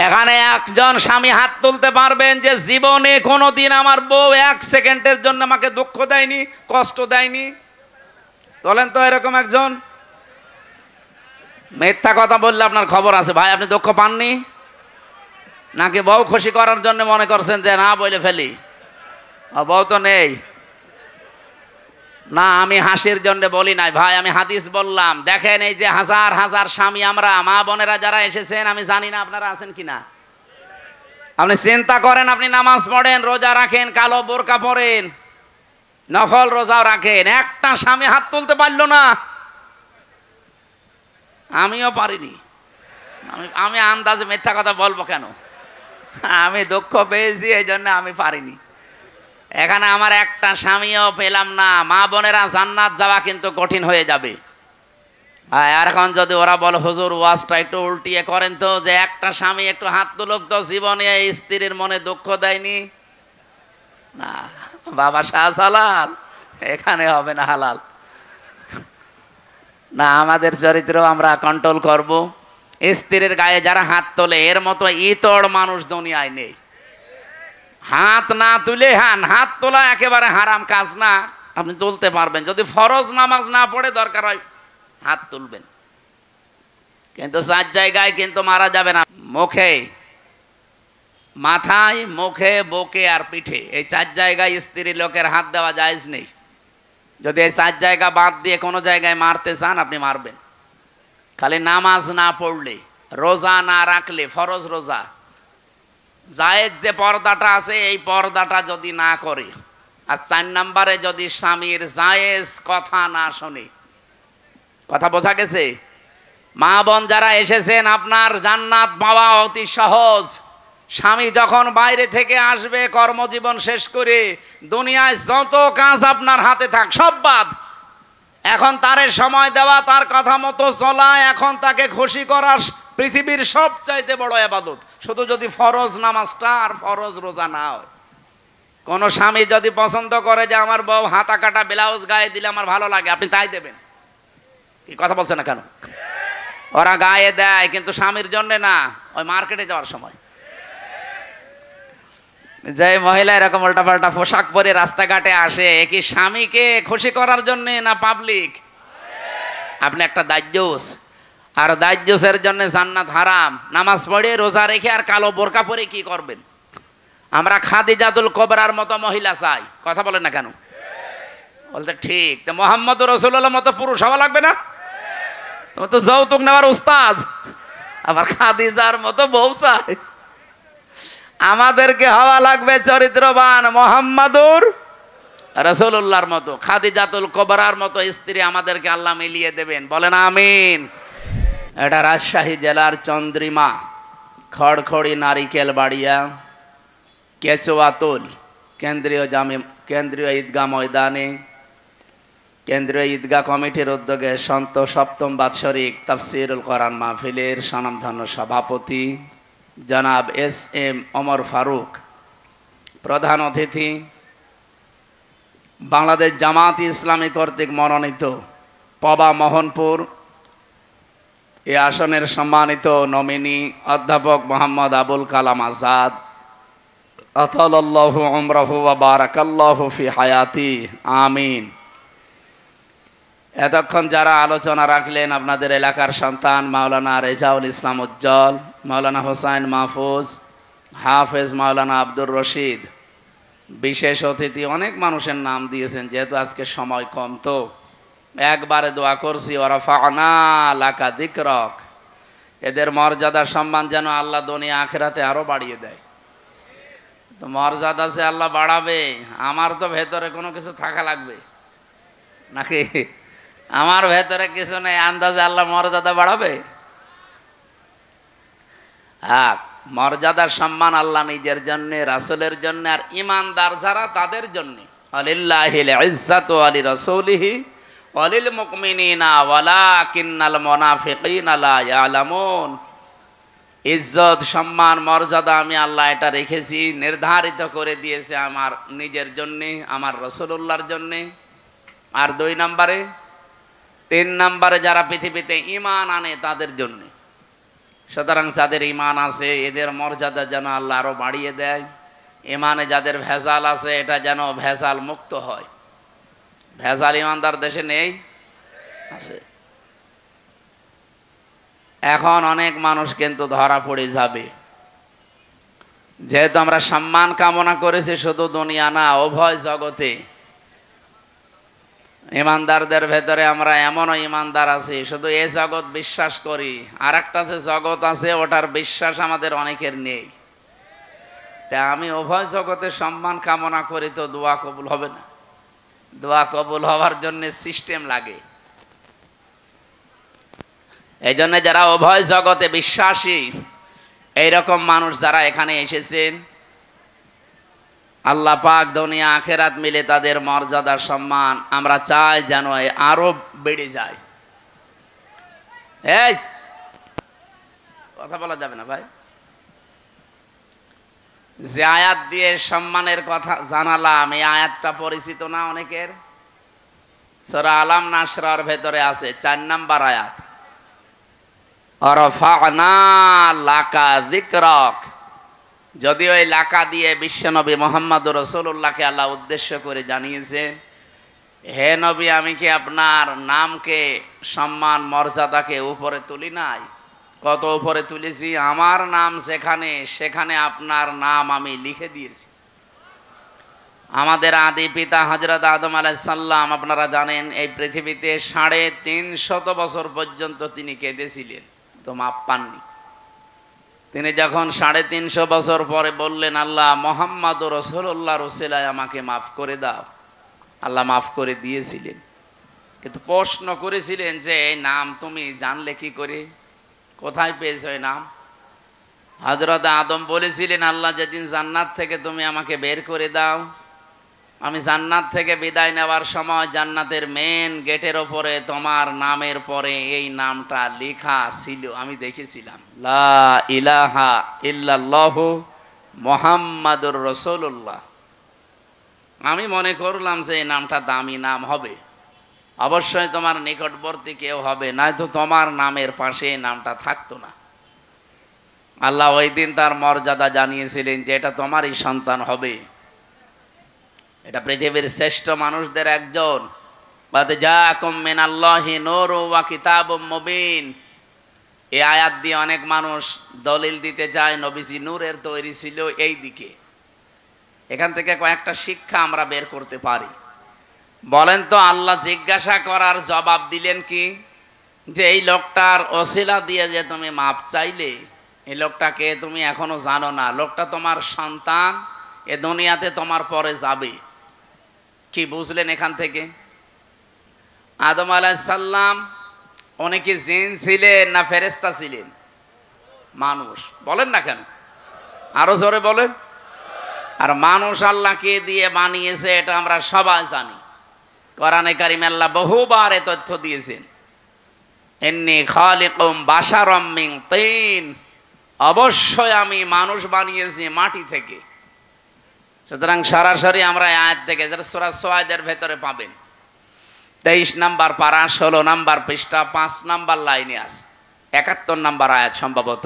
এখানে একজন স্বামী হাত তুলতে পারবেন যে জীবনে কোনোদিন আমার বউ 1 সেকেন্ডের জন্য আমাকে দুঃখ দেয়নি, কষ্ট দেয়নি? বলেন তো এরকম একজন। মিথ্যা কথা বললে আপনার খবর আছে ভাই। আপনি দুঃখ পাননি নাকি বউ খুশি করার জন্য মনে করছেন যে না বলে ফেলি? বউ তো নেই না, আমি হাসির জন্য বলি নাই ভাই, আমি হাদিস বললাম। দেখেন এই যে হাজার হাজার স্বামী আমরা মা বোনেরা যারা এসেছেন, আমি জানি না আপনারা আছেন কিনা। আপনি চিন্তা করেন, আপনি নামাজ পড়েন, রোজা রাখেন, কালো বোরকা পরেন, নফল রোজাও রাখেন, একটা স্বামী হাত তুলতে পারলো না। আমিও পারিনি। আমি আন্দাজে মিথ্যা কথা বলবো কেন? আমি দুঃখ পেয়েছি এই জন্য আমি পারিনি। এখানে আমার একটা স্বামীও পেলাম না। মা বোনেরা, জান্নাত যাওয়া কিন্তু কঠিন হয়ে যাবে। আর এখন যদি ওরা বলে হুজুর ওয়াজটা একটু উল্টিয়ে করেন তো, যে একটা স্বামী একটু হাত তুলুক তো, জীবনে স্ত্রীর মনে দুঃখ দেয়নি। না বাবা শাহজালাল, এখানে হবে না হালাল। না, আমাদের চরিত্র আমরা কন্ট্রোল করব। স্ত্রীর গায়ে যারা হাত তোলে, এর মতো ইতড় মানুষ দুনিয়ায় নেই। হাত না তুলে, হাত তোলা একেবারে হারাম কাজ না। আপনি তুলতে পারবেন যদি ফরজ নামাজ না পড়ে, দরকার হয় হাত তুলবেন, কিন্তু 4 জায়গায় কিন্তু মারা যাবে না। মুখে, মাথায়, মুখে, বুকে আর পিঠে, এই 4 জায়গায় স্ত্রী লোকের হাত দেওয়া জায়েজ নেই। যদি এই 4 জায়গা বাদ দিয়ে কোনো জায়গায় মারতে চান, আপনি মারবেন। খালি নামাজ না পড়লে, রোজা না রাখলে, ফরজ রোজা, জায়েজ যে পর্দাটা আছে, এই পর্দাটা যদি না করে, আর 4 নম্বরে যদি স্বামীর জায়েজ কথা না শোনে। কথা বোঝা গেছে? মা বোন যারা এসেছেন, আপনার জান্নাত পাওয়া অতি সহজ। স্বামী যখন বাইরে থেকে আসবে কর্মজীবন শেষ করে, দুনিয়ায় যত কাজ আপনার হাতে থাক সব বাদ। এখন তারে সময় দেওয়া, তার কথা মতো চলা, এখন তাকে খুশি করা পৃথিবীর সবচাইতে বড় ইবাদত। শুধু যদি ফরজ নামাজটা আর ফরজ রোজা না হয়। কোন স্বামী যদি পছন্দ করে যে আমার বউ হাতা কাটা ব্লাউজ গায়ে দিলে আমার ভালো লাগে, আপনি তাই দেবেন? কি কথা বলছেন না কেন? ওরা গায়ে দেয় কিন্তু স্বামীর জন্য না, ওই মার্কেটে যাওয়ার সময়। যে মহিলা এরকম উল্টাপাল্টা পোশাক পরে রাস্তাঘাটে আসে, কি স্বামীকে খুশি করার জন্য না পাবলিক? আপনি একটা দাজ্জুস, আর দাজ্জুসের জন্য জান্নাত হারাম। নামাজ পড়ে, রোজা রেখে আর কালো বোরকা পরে কি করবেন? আমরা খাদিজাতুল কুবরার মতো মহিলা চাই। কথা বলেন না কেন? বলতে ঠিক। তো মুহাম্মদ রাসূলুল্লাহর মতো পুরুষ হওয়া লাগবে না? তুমি তো যৌতুক নেওয়ার উস্তাদ, আবার খাদিজার মতো বউ চাই। আমাদেরকে হওয়া লাগবে চরিত্রবান, মুহাম্মাদুর রাসূলুল্লাহর মতো, খাদিজাতুল কুবরার মতো স্ত্রী আমাদেরকে আল্লাহ মিলিয়ে দেবেন। বলেন আমিন। এটা রাজশাহী জেলার চন্দ্রিমা, খড়খড়ি নারিকেল বাড়িয়া, কেচুয়াতুল কেন্দ্রীয় ঈদগাহ ময়দানে কেন্দ্রীয় ঈদগাহ কমিটির উদ্যোগে সন্ত 7ম বাৎসরিক তাফসিরুল কোরআন মাহফিলের স্বনামধন্য সভাপতি জনাব SM ওমর ফারুক, প্রধান অতিথি বাংলাদেশ জামাত ইসলামী কর্তৃক মনোনীত পবা মোহনপুর এই আসনের সম্মানিত নমিনি অধ্যাপক মোহাম্মদ আবুল কালাম আজাদ, আতালাল্লাহু উমরাহু ওয়া বারাকাল্লাহু ফি হায়াতি, আমিন। এতক্ষণ যারা আলোচনা রাখলেন, আপনাদের এলাকার সন্তান মাওলানা রেজাউল ইসলাম উজ্জ্বল, মাওলানা হোসাইন মাহফুজ, হাফেজ মাওলানা আব্দুর রশিদ, বিশেষ অতিথি, অনেক মানুষের নাম দিয়েছেন। যেহেতু আজকে সময় কম, তো একবারে দোয়া করছি, ওয়ারাফা'না লাকা যিকরাক, এদের মর্যাদা সম্মান যেন আল্লাহ দুনিয়া আখিরাতে আরো বাড়িয়ে দেয়। তো মর্যাদা সে আল্লাহ বাড়াবে, আমার তো ভেতরে কোনো কিছু থাকা লাগবে নাকি? আমার ভেতরে কিছু নেই, আন্দাজে আল্লাহ মর্যাদা বাড়াবে? হ্যাঁ, মর্যাদার সম্মান আল্লাহ নিজের জন্য, রাসূলের জন্য, আর ঈমানদার যারা তাদের জন্য। আলিল্লাহিল ইজ্জাতু ওয়া লিরাসূলিহি ওয়া লিল মুমিনিনা ওয়ালাকিন্নাল মুনাফিকিনা লা ইয়ালামুন। ইজ্জত, সম্মান, মর্যাদা আমি আল্লাহ এটা রেখেছি, নির্ধারিত করে দিয়েছে আমার নিজের জন্যে, আমার রাসূলুল্লাহর জন্যে। আর 2 নম্বরে, 3 নম্বরে যারা পৃথিবীতে ঈমান আনে তাদের জন্যে। সুতরাং যাদের ঈমান আছে এদের মর্যাদা যেন আল্লাহ আরো বাড়িয়ে দেয়। ঈমানে যাদের ভেজাল আছে এটা যেন ভেজাল মুক্ত হয়। ভেজাল ঈমানদার দেশে নেই, আছে। এখন অনেক মানুষ কিন্তু ধরা পড়ে যাবে, যেহেতু আমরা সম্মান কামনা করেছি শুধু দুনিয়া না, উভয় জগতে। ইমানদারদের ভেতরে আমরা এমনও ইমানদার আছি শুধু এই জগৎ বিশ্বাস করি, আর একটা যে জগৎ আছে ওটার বিশ্বাস আমাদের অনেকের নেই। তা আমি উভয় জগতের সম্মান কামনা করি, তো দোয়া কবুল হবে না? দোয়া কবুল হওয়ার জন্য সিস্টেম লাগে। এই জন্য যারা উভয় জগতে বিশ্বাসী এইরকম মানুষ যারা এখানে এসেছেন, আল্লাহ পাক দুনিয়া আখেরাত মিলে তাদের মর্যাদা সম্মান আমরা চাই যেন আরো বেড়ে যায়। এই কথা বলা যাবে না ভাই। যে আয়াত দিয়ে সম্মানের কথা জানালাম, এই আয়াতটা পরিচিত না অনেকের? সূরা আলাম নাসরার ভেতরে আছে 4 নাম্বার আয়াত, আরফা'না লাকা যিকরাক। যদিও এই লাকা দিয়ে বিশ্বনবী মুহাম্মদুর রাসূলুল্লাহকে আল্লাহ উদ্দেশ্য করে জানিয়েছেন, হে নবী আমি কি আপনার নামকে সম্মান মর্যাদাকে উপরে তুলি নাই? কত উপরে তুলেছি, আমার নাম যেখানে সেখানে আপনার নাম আমি লিখে দিয়েছি। আমাদের আদি পিতা হযরত আদম আলাইহিস সালাম আপনারা জানেন এই পৃথিবীতে 350 বছর পর্যন্ত তিনি কেঁদেছিলেন, তো মাপ পাননি। তিনি যখন 350 বছর পরে বললেন আল্লাহ মুহাম্মদুর রাসূলুল্লাহর ওসিলায় আমাকে মাফ করে দাও, আল্লাহ মাফ করে দিয়েছিলেন। কিন্তু প্রশ্ন করেছিলেন যে এই নাম তুমি জানলে কি করে, কোথায় পেয়েছো এই নাম? হযরত আদম বলেছিলেন আল্লাহ যেদিন জান্নাত থেকে তুমি আমাকে বের করে দাও, আমি জান্নাত থেকে বিদায় নেওয়ার সময় জান্নাতের মেন গেটের ওপরে তোমার নামের পরে এই নামটা লেখা ছিল, আমি দেখেছিলাম, লা ইলাহা ইল্লাল্লাহু মুহাম্মাদুর রাসূলুল্লাহ। আমি মনে করলাম যে এই নামটা দামি নাম হবে, অবশ্যই তোমার নিকটবর্তী কেউ হবে, নয়তো তোমার নামের পাশে এই নামটা থাকতো না। আল্লাহ ওই দিন তার মর্যাদা জানিয়েছিলেন যে এটা তোমারই সন্তান হবে, এটা পৃথিবীর শ্রেষ্ঠ মানুষদের একজন। বাদ জাকুম মিনাল্লাহি নূরু ওয়া কিতাবুম মুবিন। এই আয়াত দিয়ে অনেক মানুষ দলিল দিতে চায় নবীজি নূরের তৈরি ছিল এই দিকে। এখান থেকে কয়েকটা শিক্ষা আমরা বের করতে পারি। বলেন তো আল্লাহ জিজ্ঞাসা করার জবাব দিলেন কি, যে এই লোকটার ওসিলা দিয়ে যে তুমি মাপ চাইলে, এই লোকটাকে তুমি এখনো জানো না, লোকটা তোমার সন্তান, এ দুনিয়াতে তোমার পরে যাবে। কি বুঝলেন এখান থেকে? আদম আলাইহিস সালাম অনেকে জিন ছিলেন না ফেরেশতা ছিলেন? মানুষ। বলেন না কেন, আরো জোরে বলেন। আর মানুষ আল্লাহকে দিয়ে বানিয়েছে এটা আমরা সবাই জানি। কোরআনে কারিমে আল্লাহ বহুবার এ তথ্য দিয়েছেন, ইন্নী খালিকুম বাশারাম মিন তিন, অবশ্যই আমি মানুষ বানিয়েছি মাটি থেকে। সুতরাং সরাসরি আমরা আয়াত থেকে যেটা সূরা সুয়াদের ভেতরে পাবেন, 23 নাম্বার পারা 16 নাম্বার পৃষ্ঠা 5 নাম্বার লাইনে আছে, 71 নাম্বার আয়াত সম্ভবত।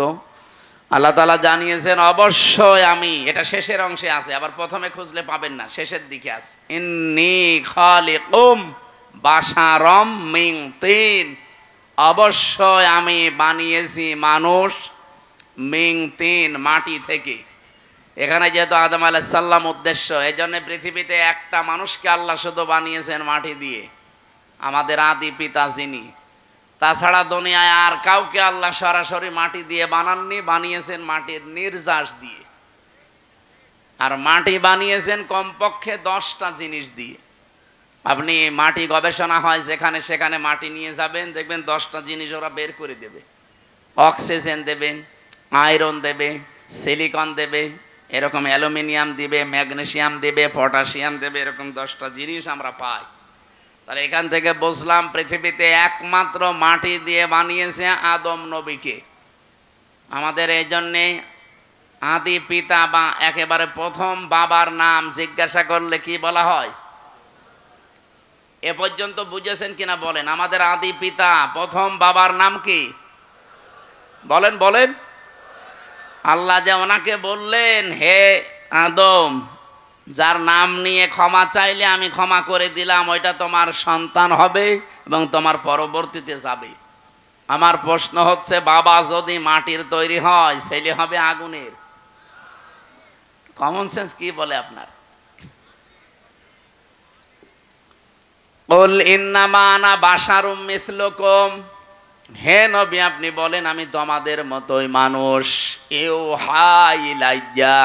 আল্লাহ তাআলা জানিয়েছেন অবশ্যই আমি, এটা শেষের অংশে আছে, আবার প্রথমে খুঁজলে পাবেন না, শেষের দিকে আছে, ইন্নী খালিকুম বাশারাম মিন তিন, অবশ্যই আমি বানিয়েছি মানুষ মিন তিন, মাটি থেকে। এখানে যেহেতু আদম আলাইহিস সালাম উদ্দেশ্য, এই জন্য পৃথিবীতে একটা মানুষকে আল্লাহ শুধু বানিয়েছেন মাটি দিয়ে, আমাদের আদি পিতা যিনি। তাছাড়া দুনিয়ায় আর কাউকে আল্লাহ সরাসরি মাটি দিয়ে বানাননি, বানিয়েছেন মাটির নির্যাস দিয়ে। আর মাটি বানিয়েছেন কমপক্ষে 10টা জিনিস দিয়ে। আপনি মাটি গবেষণা হয় যেখানে সেখানে মাটি নিয়ে যাবেন, দেখবেন 10টা জিনিস ওরা বের করে দেবে। অক্সিজেন দেবে, আয়রন দেবে, সিলিকন দেবে, এরকম অ্যালুমিনিয়াম দিবে, ম্যাগনেসিয়াম দেবে, পটাশিয়াম দেবে, এরকম 10টা জিনিস আমরা পাই। তাহলে এখান থেকে বুঝলাম পৃথিবীতে একমাত্র মাটি দিয়ে বানিয়েছে আদম নবীকে। আমাদের এই জন্যে আদি পিতা বা একেবারে প্রথম বাবার নাম জিজ্ঞাসা করলে কি বলা হয়? এ পর্যন্ত বুঝেছেন কিনা বলেন? আমাদের আদি পিতা প্রথম বাবার নাম কি? বলেন বলেন। আল্লাহ যে ওনাকে বললেন, হে আদম, যার নাম নিয়ে ক্ষমা চাইলে আমি ক্ষমা করে দিলাম, ওইটা তোমার সন্তান হবে এবং তোমার পরবর্তীতে যাবে। আমার প্রশ্ন হচ্ছে, বাবা যদি মাটির তৈরি হয়, ছেলে হবে আগুনের। কমন সেন্স কি বলে আপনার? কুল ইন্নামা আনা বাশারুম মিসলুকুম, হে নবী আপনি বলেন আমি তোমাদের মতোই মানুষ। ইউহা ইলাইয়া,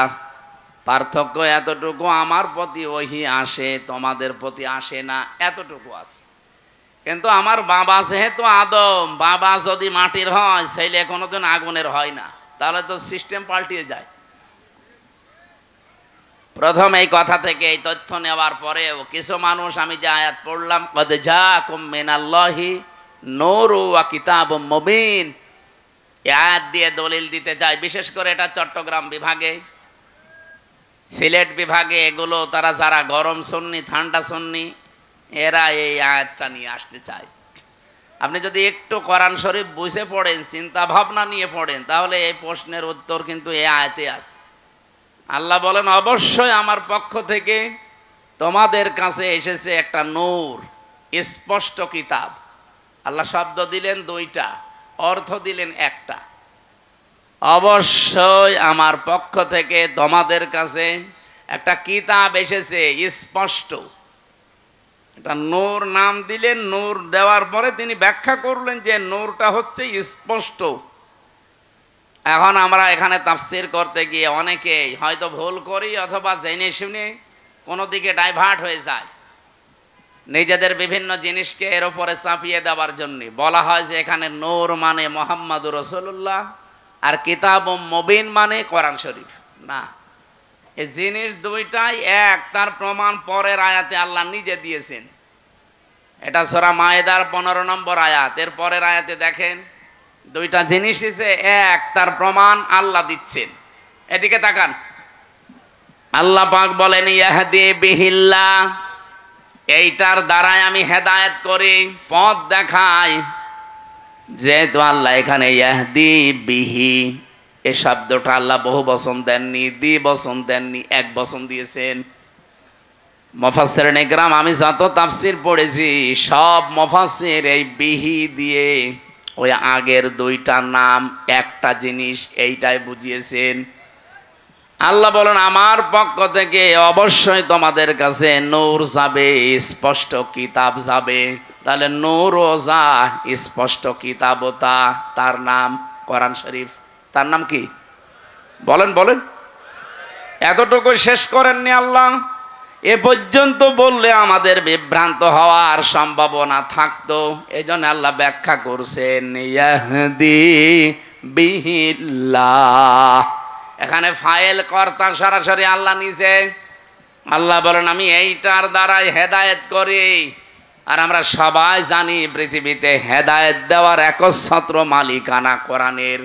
পার্থক্য এতটুকু, আমার প্রতি ওহী আসে, তোমাদের প্রতি আসে না, এতটুকু আছে। কিন্তু আমার বাবা যেহেতু আদম, বাবা যদি মাটির হয়, ছেলে কোনোদিন আগুনের হয় না, তাহলে তো সিস্টেম পাল্টিয়ে যায়। প্রথম এই কথা থেকে এই তথ্য নেওয়ার পরেও কিছু মানুষ, আমি যে আয়াত পড়লাম, কদ জাআকুম মিনাল্লাহি নূরুন ওয়া কিতাবুম মুবিন, এই আয়াত দিয়ে দলিল দিতে যায়। বিশেষ করে এটা চট্টগ্রাম বিভাগে, সিলেট বিভাগে এগুলো তারা যারা গরম সুন্নি ঠান্ডা সুন্নি, এরা এই আয়াতটা নিয়ে আসতে চায়। আপনি যদি একটু কোরআন শরীফ বুঝে পড়েন, চিন্তা ভাবনা নিয়ে পড়েন, তাহলে এই প্রশ্নের উত্তর কিন্তু এই আয়াতে আছে। আল্লাহ বলেন, অবশ্যই আমার পক্ষ থেকে তোমাদের কাছে এসেছে একটা নূর, স্পষ্ট কিতাব। আল্লাহ শব্দ দিলেন দুইটা, অর্থ দিলেন একটা। অবশ্যই আমার পক্ষ থেকে তোমাদের কাছে একটা কিতাব এসেছে স্পষ্ট। এটা নূর নাম দিলেন, নূর দেওয়ার পরে তিনি ব্যাখ্যা করলেন যে নূরটা হচ্ছে স্পষ্ট। এখন আমরা এখানে তাফসীর করতে গিয়ে অনেকেই হয়তো ভুল করি, অথবা জেনে শুনে কোনো দিকে ডাইভার্ট হয়ে যায়, নিজেদের বিভিন্ন জিনিসকে এর উপরে চাপিয়ে দেওয়ার জন্য। বলা হয় যে এখানে নূর মানে মুহাম্মাদুর রাসূলুল্লাহ, আর কিতাবুম মুবিন মানে কোরআন শরীফ। না, এই জিনিস দুইটাই এক, তার প্রমাণ পরের আয়াতে আল্লাহ নিজে দিয়েছেন। এটা সূরা মায়েদার 15 নম্বর আয়াত, এর পরের আয়াতে দেখেন দুইটা জিনিস এসে এক, তার প্রমাণ আল্লাহ দিচ্ছেন। এদিকে তাকান, আল্লাহ পাক বলেন, ইয়াহদি বিহিল্লাহ, এইটার দ্বারাই আমি হেদায়েত করি, পথ দেখাই। যেহেতু আল্লাহ এখানে ইয়াহদি বিহি, এই শব্দটা আল্লাহ বহু বচন দেননি, দ্বিবচন দেননি, এক বচন দিয়েছেন। মুফাসসিরিন ইকরাম, আমি যত তাফসীর পড়েছি, সব মুফাসসির এই বিহি দিয়ে ওই আগের দুইটা নাম একটা জিনিস এইটাই বুঝিয়েছেন। আল্লাহ বলেন, আমার পক্ষ থেকে অবশ্যই তোমাদের কাছে নূর যাবে, স্পষ্ট কিতাব যাবে। তাহলে নূরও যা, স্পষ্ট কিতাবও তা, তার নাম কোরআন শরীফ। তার নাম কি? বলেন বলেন। এতটুকু শেষ করেননি আল্লাহ, এ পর্যন্ত বললে আমাদের বিভ্রান্ত হওয়ার সম্ভাবনা থাকতো। এই জন্য আল্লাহ ব্যাখ্যা করছেন, ইয়াহদি বিহিল্লাহ। এখানে ফাইল কর্তা সরাসরি আল্লাহ নিজে। আল্লাহ বলেন, আমি এইটার দ্বারাই হেদায়েত করি। আর আমরা সবাই জানি পৃথিবীতে হেদায়েত দেওয়ার একচ্ছত্র মালিকানা কোরআনের।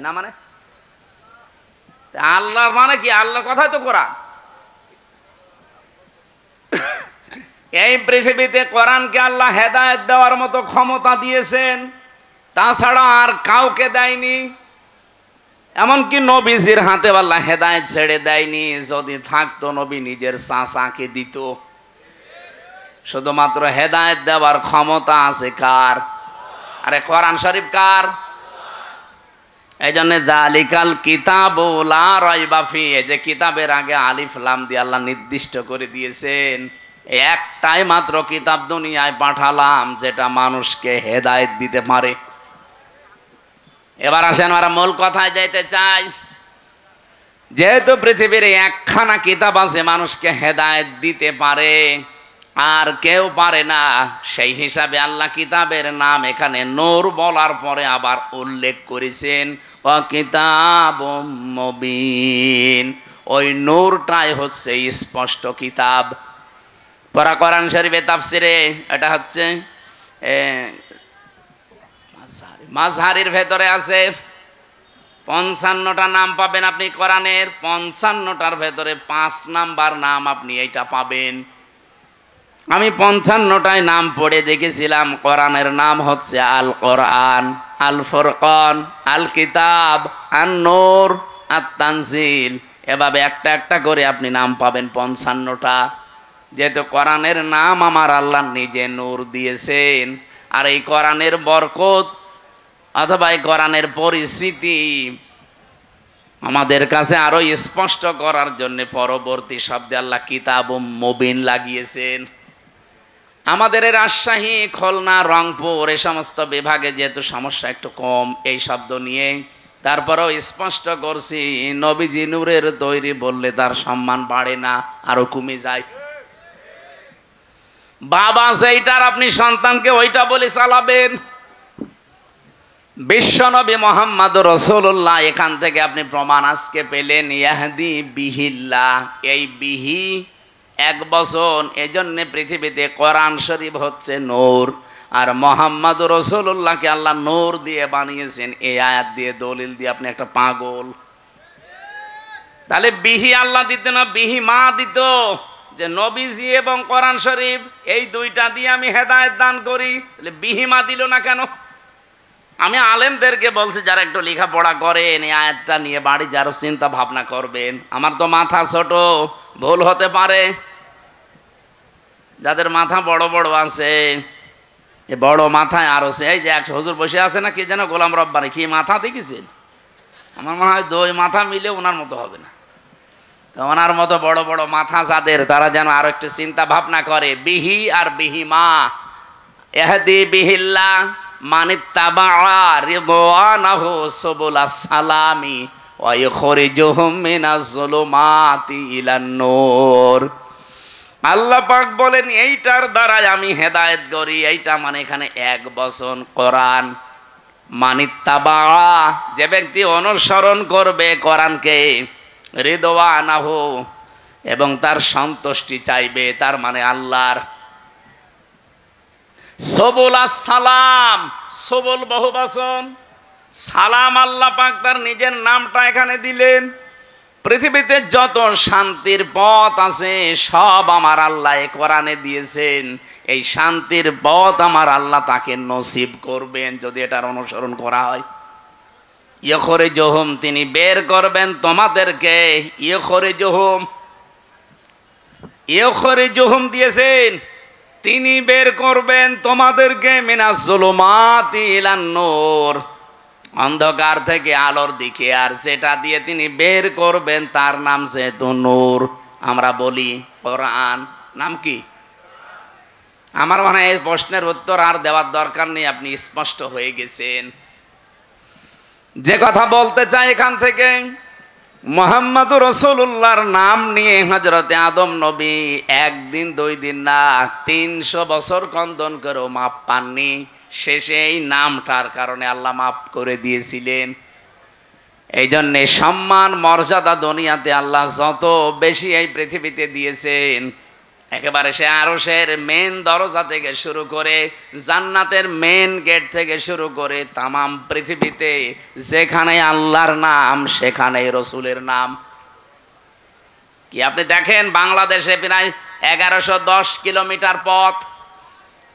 না মানে আল্লাহর মানে কি? আল্লাহর কথাই তো কোরআন। এই পৃথিবীতে কোরআনকে আল্লাহ হেদায়েত দেওয়ার মতো ক্ষমতা দিয়েছেন, তাছাড়া আর কাউকে দেয়নি। এমনকি নবীজির হাতে আল্লাহ হেদায়েত ছেড়ে দেয়নি। যদি থাকতো নবী নিজের চাচাকে দিত। শুধুমাত্র হেদায়েত দেওয়ার ক্ষমতা আছে কার? আরে কোরআন শরীফ কার? এই জন্য যালিকাল কিতাবু লা রাইবা ফিহি, এই যে কিতাবের আগে আলিফ লাম দিয়ে আল্লাহ নির্দিষ্ট করে দিয়েছেন, একটাই মাত্র কিতাব দুনিয়ায় পাঠালাম যেটা মানুষকে হেদায়েত দিতে পারে। এবার আসেন আমরা মূল কথায় যাইতে চাই। যেহেতু পৃথিবীর একখানা কিতাব আছে মানুষকে হেদায়েত দিতে পারে, আর কেউ পারে না, সেই হিসাবে আল্লাহ কিতাবের নাম এখানে নূর বলার পরে আবার উল্লেখ করেছেন, ওয়া কিতাবুম মুবিন। ওই নূরটাই হচ্ছে স্পষ্ট কিতাব। পরা কোরআন শরীফে তাফসিরে এটা হচ্ছে মাযহারির ভেতরে আছে 55টা নাম পাবেন আপনি কোরআনের। 55টার ভেতরে 5 নাম্বার নাম আপনি এইটা পাবেন। আমি 55টায় নাম পড়ে দেখেছিলাম, কোরআনের নাম হচ্ছে আল কোরআন। আল ফুরকান, আল কিতাব, আন নূর, আত তানজিল, এভাবে একটা একটা করে আপনি নাম পাবেন 55টা। যেহেতু কোরআনের নাম আমার আল্লাহ নিজে নূর দিয়েছেন, আর এই কোরআনের বরকত অথবা এই কোরআনের পরিস্থিতি আমাদের কাছে আরো স্পষ্ট করার জন্য পরবর্তী শব্দে আল্লাহ কিতাব মুবিন লাগিয়েছেন। আমাদের এই রাজশাহী, খুলনা, রংপুর এই সমস্ত বিভাগে যেহেতু সমস্যা একটু কম এই শব্দ নিয়ে, তারপরেও স্পষ্ট করছি নবীজি নূরের তৈরি বললে তার সম্মান বাড়ে না, আরো কমে যায়। বাবা সেইটার আপনি সন্তানকে ওইটা বলে চালাবেন। বিশ্বনবী মোহাম্মদ রাসূলুল্লাহ, এখান থেকে আপনি প্রমাণ আজকে পেলেন। ইয়াহদি বিহিল্লাহ, এই বিহি এক বচন, এজন্য পৃথিবীতে কোরআন শরীফ হচ্ছে নূর, আর মোহাম্মদ রাসূলুল্লাহকে আল্লাহ নূর দিয়ে বানিয়েছেন। এই আয়াত দিয়ে দলিল দিয়ে আপনি একটা পাগল। তাহলে বিহি আল্লাহ দিত না, বিহি মা দিত, যে নবীজি এবং কোরআন শরীফ এই দুইটা দিয়ে আমি হেদায়েত দান করি। তাহলে বিহি মা দিল না কেন? আমি আলেমদেরকে বলছি যারা একটু লেখাপড়া করেন, এই আয়াতটা নিয়ে বাড়ি যারা চিন্তা ভাবনা করবেন। আমার তো মাথা ছোট, ভুল হতে পারে। যাদের মাথা বড় বড় আছে, এ বড় মাথায় আরো সে, এই যে এক হুজুর বসে আছে না, কি যেন গোলাম রব্বানি, কি মাথা দেখেছেন? আমার মনে হয় দুই মাথা মিলে ওনার মতো হবে না। তো ওনার মতো বড় বড় মাথা যাদের, তারা যেন আরো একটু চিন্তা ভাবনা করে। বিহি আর বিহিমা, ইহদি বিহিল্লাহ মানিত্তাবা রিদওয়ানাহু সুবুলাস সালামি ওয়া ইখরিজুহুম মিনাজ যুলুমাতি ইলান নূর। আল্লাহ পাক বলেন এইটার দ্বারা আমি হেদায়েত করি। এইটা মানে এখানে এক বচন কোরআন। মানিত্তাবা, যে ব্যক্তি অনুসরণ করবে কোরআনকে, রিদওয়ানাহু, এবং তার সন্তুষ্টি চাইবে, তার মানে আল্লাহর। সবুলাস সালাম, সবুল বহুবচন, সালাম আল্লাহ পাক তার নিজের নামটা এখানে দিলেন। পৃথিবীতে যত শান্তির পথ আছে সব আমার আল্লাহ কোরআনে দিয়েছেন। এই শান্তির পথ আমার আল্লাহ তাকে নসিব করবেন যদি এটার অনুসরণ করা হয়। ইখরিজুহুম, তিনি বের করবেন তোমাদেরকে। ইখরিজুহুম দিয়েছেন, তিনি বের করবেন তোমাদেরকে, মিনাজ যুলুমাতি ইলান নূর, অন্ধকার থেকে আলোর দিকে। আর সেটা দিয়ে তিনি বের করবেন, তার নাম যেহেতু নূর, আমরা বলি কোরআন। নাম কি? আমার মনে হয় এই প্রশ্নের উত্তর আর দেওয়ার দরকার নেই, আপনি স্পষ্ট হয়ে গেছেন। যে কথা বলতে চাই এখান থেকে, মুহাম্মদুর রাসূলুল্লাহর নাম নিয়ে হযরতে আদম নবী একদিন দুই দিন না 300 বছর কন্দন করেও মাপ পাননি। শেষে এই নামটার কারণে আল্লাহ মাফ করে দিয়েছিলেন। এই জন্যে সম্মান মর্যাদা দুনিয়াতে আল্লাহ যত বেশি এই পৃথিবীতে দিয়েছেন, একেবারে সে আরশের মেন দরজা থেকে শুরু করে, জান্নাতের মেন গেট থেকে শুরু করে, তামাম পৃথিবীতে যেখানে আল্লাহর নাম সেখানেই রসুলের নাম। কি আপনি দেখেন বাংলাদেশে প্রায় 1110 কিলোমিটার পথ,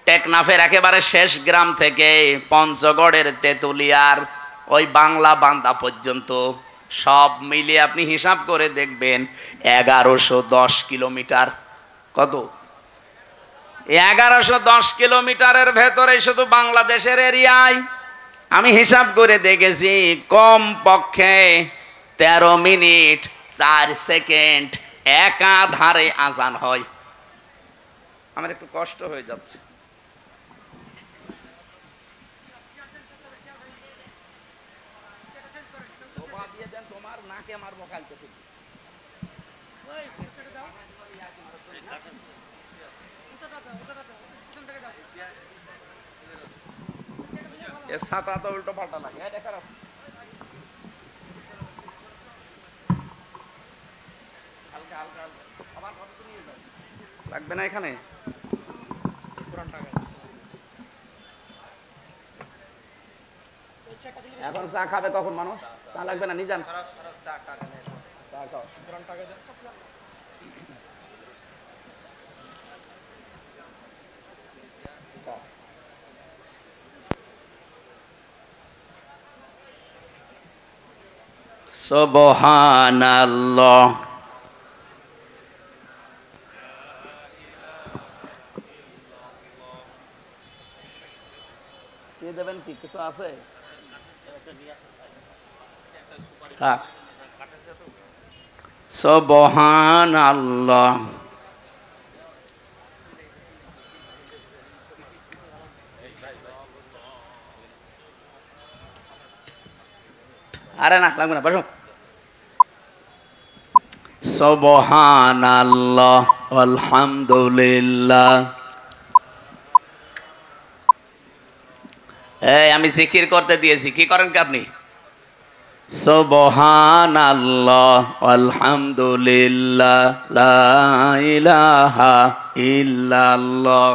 টেকনাফের একেবারে শেষ গ্রাম থেকে পঞ্চগড়ের তেতুলিয়ার ওই বাংলা বান্দা পর্যন্ত সব মিলিয়ে আপনি হিসাব করে দেখবেন 1110 কিলোমিটার। কত? 1110 কিলোমিটারের ভেতরে শুধু বাংলাদেশের এরিয়ায় আমি হিসাব করে দেখেছি কম পক্ষে 13 মিনিট 4 সেকেন্ড একাধারে আজান হয়। আমার একটু কষ্ট হয়ে যাচ্ছে। তোমার নাকে মারবো কালকে থেকে। ছাতা তো উল্টো পাল্টা লাগে, লাগবে না এখানে। এখন চা খাবে তখন মানুষ, চা লাগবে না, নিয়ে যান। সুবহানাল্লাহ। দেবেন কি কিছু আছে? সুবহানাল্লাহ। আরে না লাগবে না, বসো। সুবহানাল্লাহ আলহামদুলিল্লাহ। এই আমি জিকির করতে দিয়েছি, কি করেন কি আপনি? সুবহানাল্লাহ আলহামদুলিল্লাহ লা ইলাহা ইল্লাল্লাহ।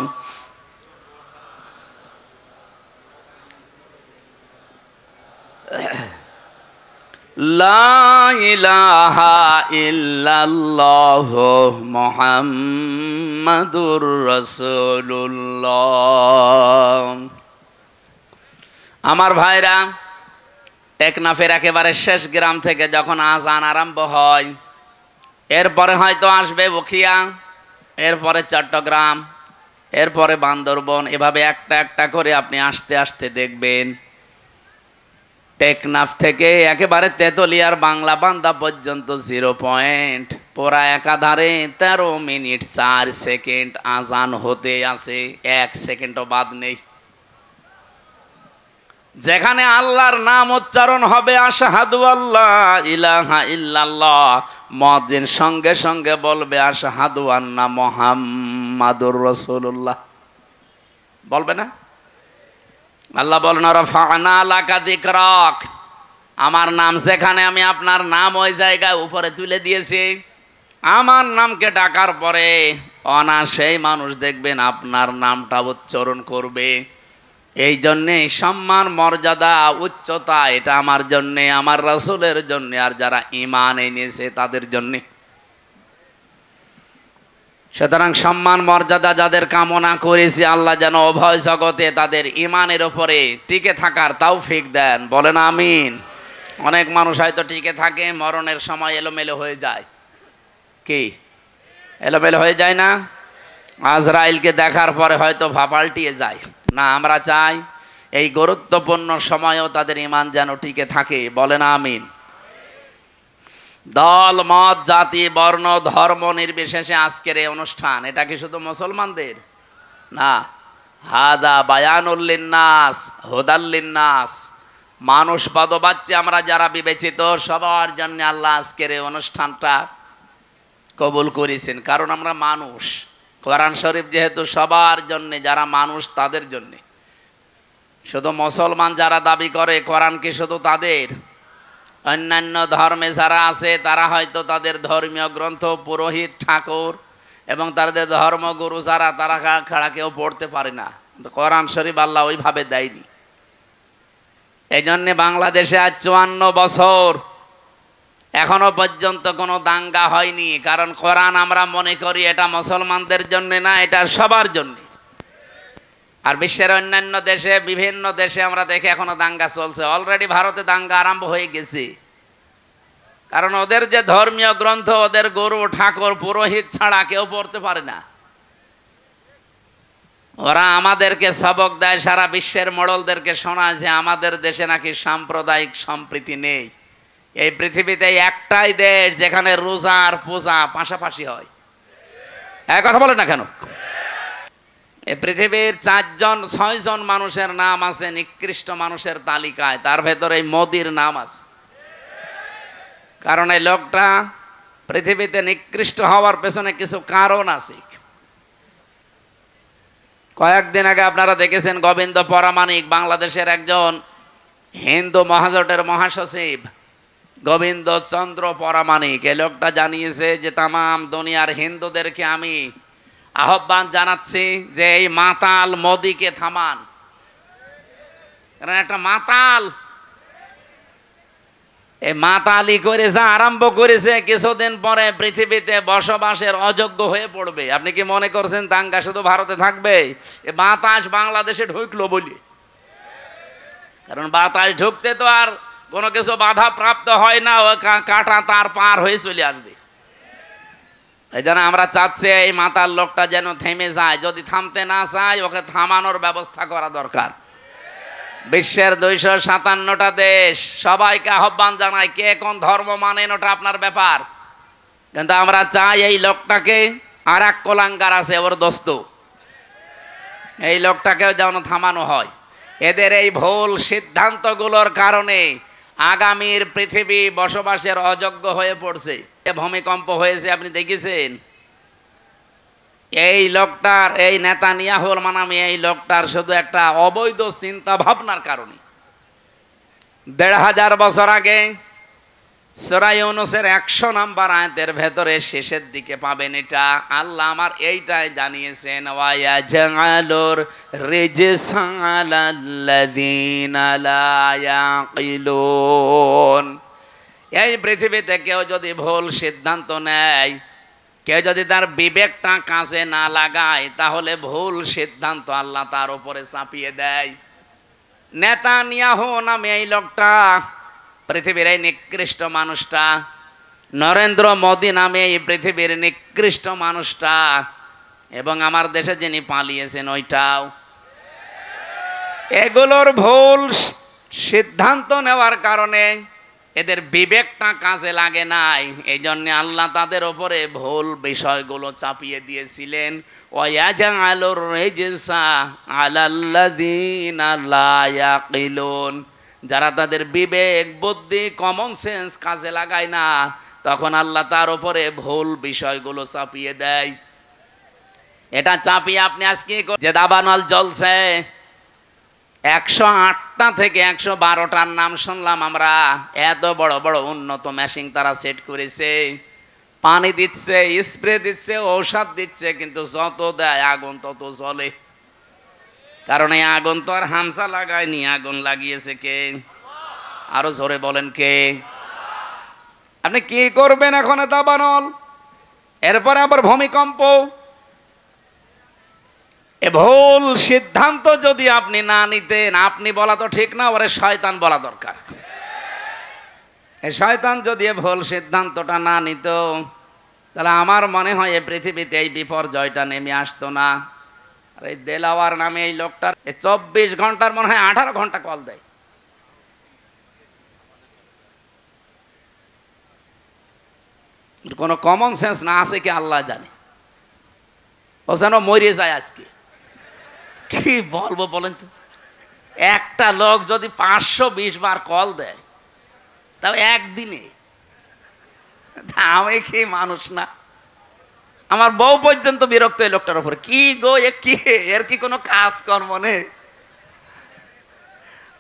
লা ইলাহা ইল্লাল্লাহ মুহাম্মাদুর রাসূলুল্লাহ। আমার ভাইরা, টেকনাফের একেবারে শেষ গ্রাম থেকে যখন আজান আরম্ভ হয়, এরপরে হয়তো আসবে বখিয়া, এরপরে চট্টগ্রাম, এরপরে বান্দরবন, এভাবে একটা একটা করে আপনি আস্তে আস্তে দেখবেন টেকনাফ থেকে একেবারে তেতুলিয়ার বাংলা বান্দা পর্যন্ত 0 পয়েন্ট পুরা একাধারে 13 মিনিট 4 সেকেন্ড আজান হতে আছে, 1 সেকেন্ডও বাদ নেই। যেখানে আল্লাহর নাম উচ্চারণ হবে আশহাদু আল্লা ইলাহা ইল্লাল্লাহ, মুয়াজ্জিন সঙ্গে সঙ্গে বলবে আশহাদু আন্না মুহাম্মাদুর রাসূলুল্লাহ। বলবে না? আল্লাহ বলেন রাফা'না লাকা যিকরাক, আমার নাম যেখানে, আমি আপনার নাম ওই জায়গায় উপরে তুলে দিয়েছি। আমার নামকে ডাকার পরে অনায়াসেই মানুষ দেখবেন আপনার নামটা উচ্চারণ করবে। এই জন্যে সম্মান, মর্যাদা, উচ্চতা এটা আমার জন্যে, আমার রাসূলের জন্যে, আর যারা ঈমান এনেছে তাদের জন্যে। সুতরাং সম্মান মর্যাদা যাদের কামনা করেছি, আল্লাহ যেন উভয় জগতে তাদের ঈমানের উপরে টিকে থাকার তৌফিক দেন। বলেন আমিন। অনেক মানুষ হয়তো টিকে থাকে, মরণের সময় এলোমেলো হয়ে যায়। কি এলোমেলো হয়ে যায় না? আজরাইলকে দেখার পরে হয়তো পাল্টিয়ে যায় না। আমরা চাই এই গুরুত্বপূর্ণ সময়েও তাদের ঈমান যেন টিকে থাকে। বলেন আমিন। দল মত জাতি বর্ণ ধর্ম নির্বিশেষে আজকের এই অনুষ্ঠান, এটা কি শুধু মুসলমানদের না? হাদা বায়ানুল লিন্নাস হুদাল লিন্নাস, মানুষ পদবাচ্চা আমরা যারা বিবেচিত সবার জন্য আল্লাহ আজকের এই অনুষ্ঠানটা কবুল করেছেন। কারণ আমরা মানুষ, কোরআন শরীফ যেহেতু সবার জন্য, যারা মানুষ তাদের জন্য। শুধু মুসলমান যারা দাবি করে কোরআন কি শুধু তাদের? অন্যান্য ধর্মে যারা আছে তারা হয়তো তাদের ধর্মীয় গ্রন্থ, পুরোহিত, ঠাকুর এবং তাদের ধর্মগুরু যারা, তারা খাড়া কেউ পড়তে পারে না। কোরআন শরীফ আল্লাহ ওইভাবে দেয়নি। এই জন্যে বাংলাদেশে আজ 54 বছর এখনো পর্যন্ত কোনো দাঙ্গা হয়নি। কারণ কোরআন আমরা মনে করি এটা মুসলমানদের জন্য না, এটা সবার জন্য। আর বিশ্বের অন্যান্য দেশে, বিভিন্ন দেশে আমরা দেখি এখনো দাঙ্গা চলছে। অলরেডি ভারতে দাঙ্গা আরম্ভ হয়ে গেছে। কারণ ওদের যে ধর্মীয় গ্রন্থ, ওদের গুরু, ঠাকুর, পুরোহিত ছাড়া কেউ পড়তে পারে না। ওরা আমাদেরকে সবক দেয়, সারা বিশ্বের মোড়লদেরকে শোনায় যে আমাদের দেশে নাকি সাম্প্রদায়িক সম্প্রীতি নেই। এই পৃথিবীতে একটাই দেশ যেখানে রোজা আর পূজা পাশাপাশি হয়। এক কথা বলে না কেন? এই পৃথিবীর 4-6 জন মানুষের নাম আছে নিকৃষ্ট মানুষের তালিকায়, তার ভেতরে এই মোদির নাম আছে। কারণ এই লোকটা পৃথিবীতে নিকৃষ্ট হওয়ার পেছনে কিছু কারণ আছে। কয়েকদিন আগে আপনারা দেখেছেন গোবিন্দ পরামানিক, বাংলাদেশের একজন হিন্দু মহাজোটের মহাসচিব গোবিন্দ চন্দ্র পরামানিক, এই লোকটা জানিয়েছে যে তামাম দুনিয়ার হিন্দুদেরকে আমি আহ্বান জানাচ্ছি যে এই মাতাল মোদিকে থামান। কারণ একটা মাতাল, এই মাতালি করে যা আরম্ভ করেছে, কিছুদিন পরে পৃথিবীতে বসবাসের অযোগ্য হয়ে পড়বে। আপনি কি মনে করছেন দাঙ্গা শুধু ভারতে থাকবে? এ বাতাস বাংলাদেশে ঢুকলো বলি। কারণ বাতাস ঢুকতে তো আর কোনো কিছু বাধা প্রাপ্ত হয় না, ও কাঁটা তার পার হয়ে চলে আসবে। এই জন্য আমরা চাচ্ছি এই মাতার লোকটা যেন থেমে যায়। যদি থামতে না চায়, ওকে থামানোর ব্যবস্থা করা দরকার। বিশ্বের 257টা দেশ, সবাইকে আহ্বান জানায়, কে কোন ধর্ম মানেন ওটা আপনার ব্যাপার, কিন্তু আমরা চাই এই লোকটাকে, আর এক কোলাঙ্গার আছে ওর দোস্ত, এই লোকটাকেও যেন থামানো হয়। এদের এই ভুল সিদ্ধান্তগুলোর কারণে আগামীর পৃথিবী বসবাসের অযোগ্য হয়ে পড়ছে। ভূমিকম্প হয়েছে, আপনি দেখেছেন? এই লোকটার, এই নেতানিয়াহুর মানামি এই লোকটার শুধু একটা অবৈধ চিন্তা ভাবনার কারণে। 1500 বছর আগে সূরা ইউনূসের 100 নম্বর আয়াতের ভেতরে শেষের দিকে পাবেন এটা। আল্লাহ আমার এইটাই জানিয়েছেন, ওয়ায়াজআলুর রিজসা আলাল্লাযীনা লা ইয়াকিলুন। এই পৃথিবীতে কেউ যদি ভুল সিদ্ধান্ত নেয়, কেউ যদি তার বিবেকটা কাজে না লাগায়, তাহলে ভুল সিদ্ধান্ত আল্লাহ তার উপরে চাপিয়ে দেয়। নেতানিয়াহু নামে এই লোকটা, পৃথিবীর এই নিকৃষ্ট মানুষটা, নরেন্দ্র মোদী নামে এই পৃথিবীর নিকৃষ্ট মানুষটা, এবং আমার দেশে যিনি পালিয়েছেন ওইটাও, এগুলোর ভুল সিদ্ধান্ত নেওয়ার কারণে এদের বিবেকটা কাজে লাগে নাই। এই জন্য আল্লাহ তাদের উপরে ভুল বিষয়গুলো চাপিয়ে দিয়েছিলেন। ওয়ায়াজআলুর রিজসা আলাল্লাযীনা লা ইয়াকিলুন। যারা তাদের বিবেক, বুদ্ধি, কমন সেন্স কাজে লাগায় না, তখন আল্লাহ তার উপরে ভুল বিষয়গুলো চাপিয়ে দেয়। এটা চাপিয়ে আপনি আজকে যে দাবানল জ্বলছে, 108টা থেকে 112টার নাম শুনলাম আমরা। এত বড় বড় উন্নত মেশিন তারা সেট করেছে, পানি দিচ্ছে, স্প্রে দিচ্ছে, ঔষধ দিচ্ছে, কিন্তু যত দেয় আগুন তত জ্বলে। কারণ এই আগুন তো আর হামসা লাগায়নি, আগুন লাগিয়েছে কে? আরো জোরে বলেন কে? আপনি কি করবেন এখন? দাবানল, এরপরে আবার ভূমিকম্প। এ ভুল সিদ্ধান্ত যদি আপনি না নিতেন, আপনি বলা তো ঠিক না, ওরে শয়তান বলা দরকার। এই শয়তান যদি ভুল সিদ্ধান্তটা না নিত, তাহলে আমার মনে হয় এই পৃথিবীতে এই বিপর্যয়টা নেমে আসতো না। আর এই দেলাওয়ার নামে এই লোকটার 24 ঘন্টার মনে হয় 18 ঘন্টা কল দেয়। কোনো কমন সেন্স না আছে কি আল্লাহ জানে। ও যেন মরে যায় আজকে। কি বলবো বলেন তো? একটা লোক যদি 520 বার কল দেয়, তাও একদিনে, আমি কি মানুষ না? আমার বউ পর্যন্ত বিরক্ত এই লোকটার উপরে। কি গো, এর কি কোনো কাজ কর্ম নেই?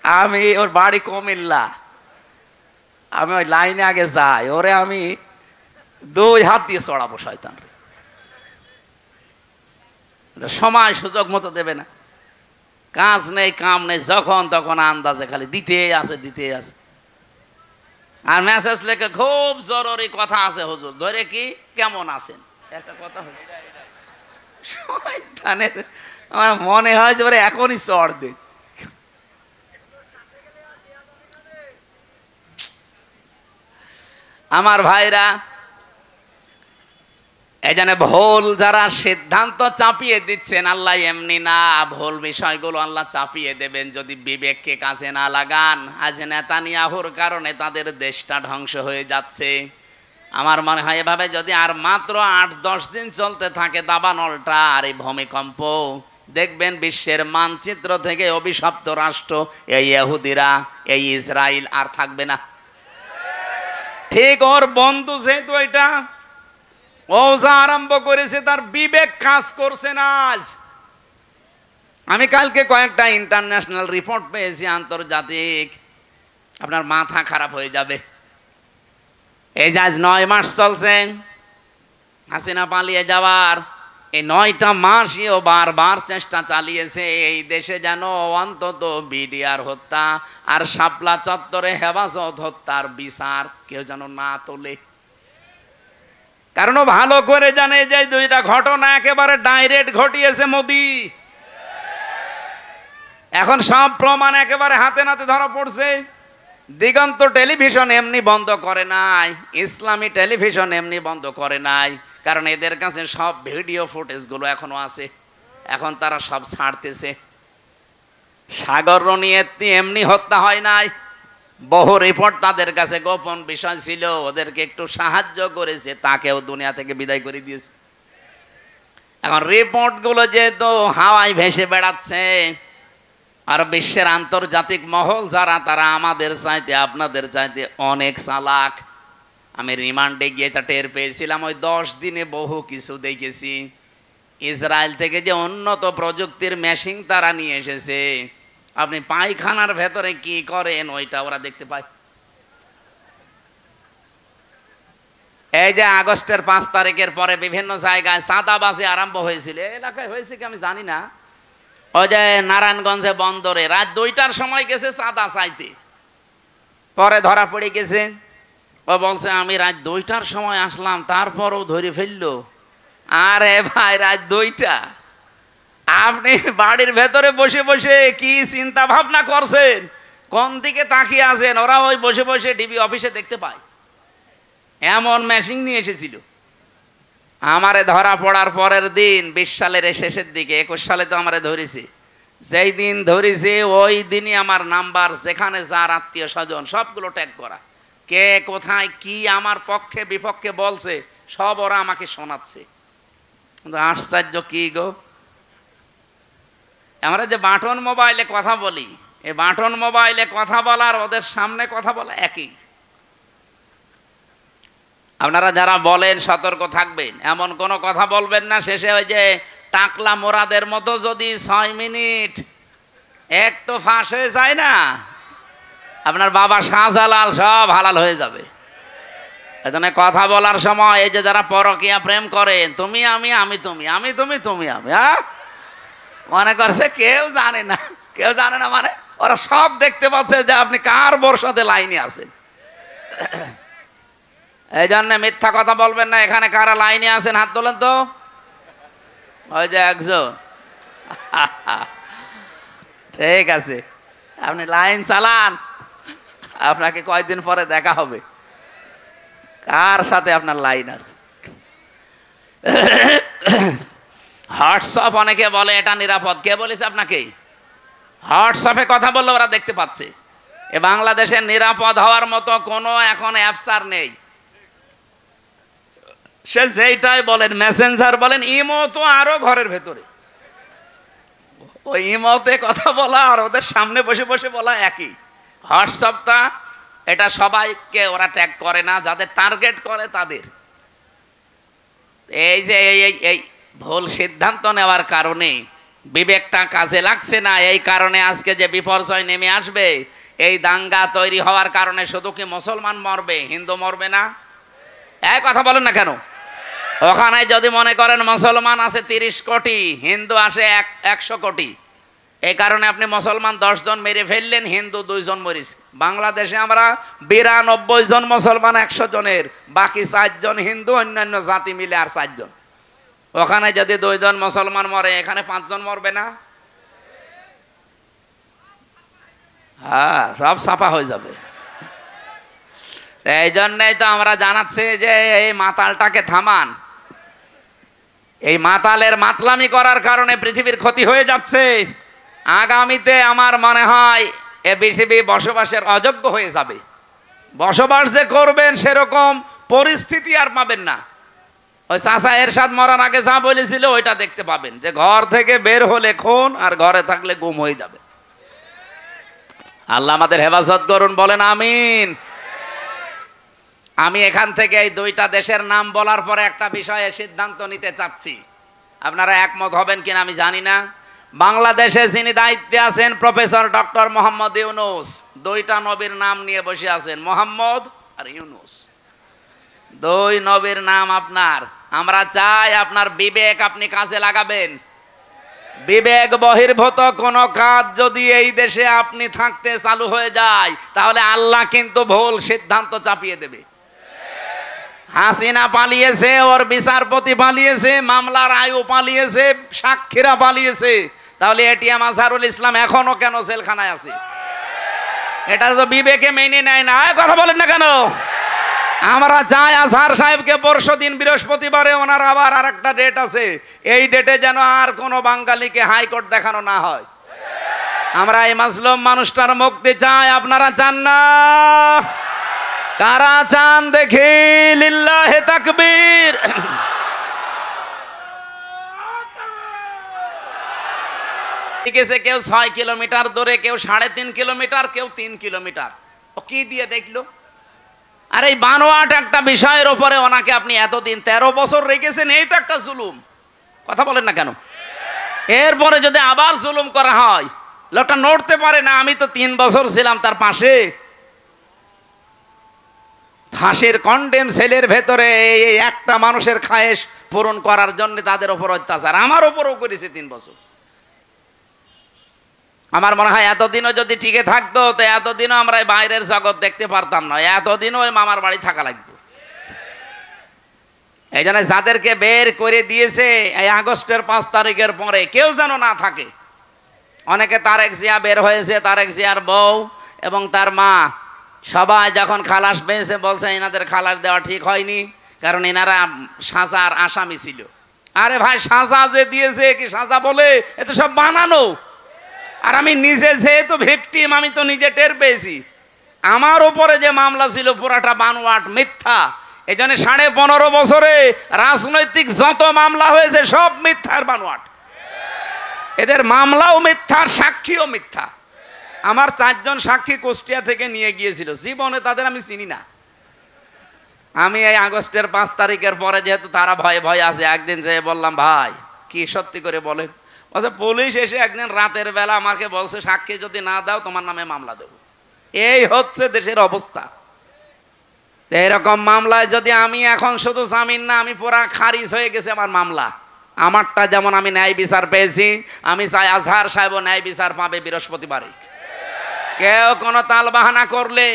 আমি ওর বাড়ি কুমিল্লা, আমি ওই লাইনে আগে যাই, ওরে আমি 2 হাত দিয়ে চড়াবো শয়তান। সময় সুযোগ মতো দেবে না, কাজ নেই কাম নেই, যখন তখন আন্দাজে খালি দিতে আছে। আর মেসেজ লেখে, খুব জরুরি কথা আছে হুজুর, ধরে কি কেমন আছেন, একটা কথা হলো। শয়তানের, আমার মনে হয় যে ওরে এখনই চড় দে। আমার ভাইরা, এই জন্য ভুল যারা সিদ্ধান্ত চাপিয়ে দিচ্ছেন, আল্লাহ এমনি না, ভুল বিষয়গুলো আল্লাহ চাপিয়ে দেবেন যদি বিবেককে কাজে না লাগান। আজ নেতানিয়াহুর কারণে তাদের দেশটা ধ্বংস হয়ে যাচ্ছে। আমার মনে হয় এভাবে যদি আর মাত্র 8-10 দিন চলতে থাকে দাবানলটা আর এই ভূমিকম্প, দেখবেন বিশ্বের মানচিত্র থেকে অভিশপ্ত রাষ্ট্র এই ইহুদিরা, এই ইসরায়েল আর থাকবে না। ঠিক ওর বন্ধু যেহেতু এটা ও যা আরম্ভ করেছে, তার বিবেক কাজ করছে না। আজ আমি কালকে কয়েকটা ইন্টারন্যাশনাল রিপোর্ট পেয়েছি, আন্তর্জাতিক, আপনার মাথা খারাপ হয়ে যাবে। এই যে আজ 9 মাস চলছে হাসিনা পালিয়ে যাওয়ার, এই 9টা মাসইও বারবার চেষ্টা চালিয়েছে এই দেশে যেন অন্তত বিডিআর হত্যা আর শাপলা চত্বরে হেফাজত হত্যার বিচার কেউ যেন না তোলে। কারণ ভালো করে জানে যে 2টা ঘটনা একেবারে ডাইরেক্ট ঘটিয়েছে মোদি। এখন সব প্রমাণ একেবারে হাতে নাতে ধরা পড়ছে। দিগন্ত টেলিভিশন এমনি বন্ধ করে নাই, ইসলামী টেলিভিশন এমনি বন্ধ করে নাই, কারণ এদের কাছে সব ভিডিও ফুটেজগুলো এখনো আছে, এখন তারা সব ছাড়তেছে। সাগর রনিয়েত্তি এমনি হত্যা হয় নাই, বহু রিপোর্ট তাদের কাছে গোপন বিষয় ছিল, ওদেরকে একটু সাহায্য করেছে, তাকেও দুনিয়া থেকে বিদায় করে দিয়েছে। এখন রিপোর্টগুলো যেহেতু হাওয়ায় ভেসে বেড়াচ্ছে, আর বিশ্বের আন্তর্জাতিক মহল যারা, তারা আমাদের চাইতে আপনাদের চাইতে অনেক চালাক। আমি রিমান্ডে গিয়ে তা টের পেয়েছিলাম, ওই 10 দিনে বহু কিছু দেখেছি। ইসরায়েল থেকে যে উন্নত প্রযুক্তির মেশিন তারা নিয়ে এসেছে, আপনি পায়খানার ভেতরে কি করেন ওইটা ওরা দেখতে পায়। এই যে আগস্টের 5 তারিখের পরে বিভিন্ন জায়গায় চাঁদাবাজি আরম্ভ হয়েছিল, এলাকায় হয়েছে কি আমি জানি না, ওই যে নারায়ণগঞ্জে বন্দরে রাত 2টার সময় গেছে চাঁদা চাইতে, পরে ধরা পড়ে গেছে। ও বলছে আমি রাত 2টার সময় আসলাম, তারপরও ধরে ফেললো। আরে ভাই, রাত 2টা, আপনি বাড়ির ভেতরে বসে বসে কি চিন্তা ভাবনা করছেন, কোন দিকে তাকিয়ে আছেন, ওরা ওই বসে বসে ডিবি অফিসে দেখতে পায়। এমন মেশিন নিয়ে এসেছিল। আমারে ধরা পড়ার পরের দিন 20 সালের শেষের দিকে, 21 সালে তো আমারে ধরেছে, যেই দিন ধরেছে ওই দিনই আমার নাম্বার, যেখানে যার আত্মীয় স্বজন সবগুলো ট্যাগ করা, কে কোথায় কি আমার পক্ষে বিপক্ষে বলছে সব ওরা আমাকে শোনাচ্ছে। কিন্তু আশ্চর্য কি গো, আমরা যে বাটন মোবাইলে কথা বলি, এই বাটন মোবাইলে কথা বলার ওদের সামনে কথা বলা একই। আপনারা যারা বলেন সতর্ক থাকবেন, এমন কোনো কথা বলবেন না শেষে ওই যে টাকলা মোরাদের মতো যদি 6 মিনিট একটু ফাঁস হয়ে যায় না, আপনার বাবা শাহজালাল সব হালাল হয়ে যাবে। এজন্য কথা বলার সময় এই যে যারা পরকীয়া প্রেম করেন, তুমি আমি, আমি তুমি, আমি তুমি, তুমি আমি, হ্যাঁ মনে করছে কেউ জানে না, কেউ জানে না, মানে ওরা সব দেখতে পাচ্ছে যে আপনি কার বর্ষাতে লাইনে আছেন। এই জন্য মিথ্যা কথা বলবেন না। এখানে কারা লাইনে আছেন হাত তোলেন তো, ওই যে একজন। ঠিক আছে, আপনি লাইন চালান, আপনাকে কয়েকদিন পরে দেখা হবে কার সাথে আপনার লাইন আছে। হোয়াটসঅ্যাপ অনেকে বলে এটা নিরাপদ, কে বলেছে আপনাকে? হোয়াটসঅ্যাপে কথা বললে ওরা দেখতে পাচ্ছে। এ বাংলাদেশের নিরাপদ হওয়ার মতো কোনো এখন অ্যাপস আর নেই। সে যেইটাই বলেন, মেসেঞ্জার বলেন, ইমো তো আরো ঘরের ভেতরে। ওই ইমোতে কথা বলা আর ওদের সামনে বসে বসে বলা একই। হোয়াটসঅ্যাপটা এটা সবাইকে ওরা ট্যাগ করে না, যাদের টার্গেট করে তাদের। এই যে এই ভুল সিদ্ধান্ত নেওয়ার কারণে বিবেকটা কাজে লাগছে না, এই কারণে আজকে যে বিপর্যয় নেমে আসবে, এই দাঙ্গা তৈরি হওয়ার কারণে শুধু কি মুসলমান মরবে, হিন্দু মরবে না? এই কথা বলেন না কেন? ওখানে যদি মনে করেন মুসলমান আছে 30 কোটি, হিন্দু আসে 100 কোটি, এই কারণে আপনি মুসলমান 10 জন মেরে ফেললেন, হিন্দু 2 জন মরিস। বাংলাদেশে আমরা 92 জন মুসলমান 100 জনের, বাকি 4 জন হিন্দু, অন্যান্য জাতি মিলে আর 4 জন। ওখানে যদি 2 জন মুসলমান মরে, এখানে 5 জন মরবে না? হ্যাঁ, সব ছাপা হয়ে যাবে। এই জন্যই তো আমরা জানাচ্ছি যে এই মাতালটাকে থামান। এই মাতালের মাতলামি করার কারণে পৃথিবীর ক্ষতি হয়ে যাচ্ছে। আগামীতে আমার মনে হয় এ পৃথিবী বসবাসের অযোগ্য হয়ে যাবে। বসবাস যে করবেন সেরকম পরিস্থিতি আর পাবেন না। ওই চাচা এরশাদ মরার আগে যা বলেছিল ওইটা দেখতে পাবেন, যে ঘর থেকে বের হলে খুন আর ঘরে থাকলে গুম হয়ে যাবে। আল্লাহ আমাদের হেফাজত করুন, বলেন আমিন। আমি এখান থেকে এই 2টা দেশের নাম বলার পরে একটা বিষয়ে সিদ্ধান্ত নিতে চাচ্ছি, আপনারা একমত হবেন কিনা আমি জানি না। বাংলাদেশে যিনি দায়িত্বে আছেন প্রফেসর ডক্টর মোহাম্মদ ইউনূস, 2টা নবীর নাম নিয়ে বসে আছেন, মোহাম্মদ আর ইউনূস। 2 নবীর নাম আপনার। আমরা চাই আপনার বিবেক আপনি কাজে লাগাবেন। বিবেক বহির্ভূত কোন কাজ যদি এই দেশে আপনি থাকতে চালু হয়ে যায়, তাহলে আল্লাহ কিন্তু ভুল সিদ্ধান্ত চাপিয়ে দেবে। হাসিনা পালিয়েছে, ওর বিচারপতি পালিয়েছে, মামলার আয়ু পালিয়েছে, সাক্ষীরা পালিয়েছে, তাহলে এটিএম আজহারুল ইসলাম এখনো কেন জেলখানায় আছে? এটা তো বিবেকে মেনে নেয় না। কথা বলেন না কেন? আমরা চাই আজহার সাহেবকে পরশুদিন বৃহস্পতিবারে ওনার আবার আরেকটা ডেট আছে, এই ডেটে যেন আর কোনো বাঙালিকে হাইকোর্ট দেখানো না হয়। আমরা এই মাজলুম মানুষটার মুক্তি চাই। আপনারা চান না? কারা চান দেখি? লিল্লাহে তাকবীর। ঠিক আছে, কেউ 6 কিলোমিটার দূরে, কেউ 3.5 কিলোমিটার, কেউ 3 কিলোমিটার। ও কি দিয়ে দেখলো? আর এই বানোয়াট একটা বিষয়ের উপরে ওনাকে আপনি এতদিন 13 বছর রেখেছেন, এই তো একটা জুলুম। কথা বলেন না কেন? এরপরে যদি আবার জুলুম করা হয়, লোকটা নড়তে পারে না। আমি তো 3 বছর ছিলাম তার পাশে। ফাঁসির কন্ডেম সেলের ভেতরে এই একটা মানুষের খায়েশ পূরণ করার জন্য তাদের উপর অত্যাচার আমার উপরও করেছে 3 বছর। আমার মনে হয় এতদিনও যদি টিকে থাকতো তো এতদিনও আমরা বাইরের জগৎ দেখতে পারতাম না, এতদিনও ওই মামার বাড়ি থাকা লাগবে। এই জন্য যাদেরকে বের করে দিয়েছে এই আগস্টের 5 তারিখের পরে কেউ যেন না থাকে। অনেকে তারেক জিয়া বের হয়েছে, তারেক জিয়ার বউ এবং তার মা সবাই যখন খালাস পেয়েছে বলছে এনাদের খালাস দেওয়া ঠিক হয়নি, কারণ এনারা সাজার আসামি ছিল। আরে ভাই, সাজা যে দিয়েছে কি সাজা বলে? এ তো সব বানানো। আর আমি নিজে যেহেতু ভিকটিম, আমি তো নিজে টের পেয়েছি। আমার উপরে যে মামলা ছিল পুরাটা বানোয়াট, মিথ্যা। এই জন্য 15.5 বছরে রাজনৈতিক যত মামলা হয়েছে সব মিথ্যার বানোয়াট। এদের মামলাও মিথ্যা, সাক্ষীও মিথ্যা। আমার 4 জন সাক্ষী কুষ্টিয়া থেকে নিয়ে গিয়েছিল, জীবনে তাদের আমি চিনি না। আমি এই আগস্টের 5 তারিখের পরে যেহেতু তারা ভয়ে ভয়ে আছে, একদিন যেয়ে বললাম, ভাই কি সত্যি করে বলেন? বলছে পুলিশ এসে একদিন রাতের বেলা আমাকে বলছে সাক্ষী যদি না দাও তোমার নামে মামলা দেব। এই হচ্ছে দেশের অবস্থা। এরকম মামলায় যদি আমি এখন শুধু জামিন না, আমি পুরা খারিজ হয়ে গেছে আমার মামলা। আমারটা যেমন আমি ন্যায় বিচার পেয়েছি, আমি চাই আজহার সাহেব ন্যায় বিচার পাবে বৃহস্পতিবারে। কেউ কোনো তালবাহানা করলে,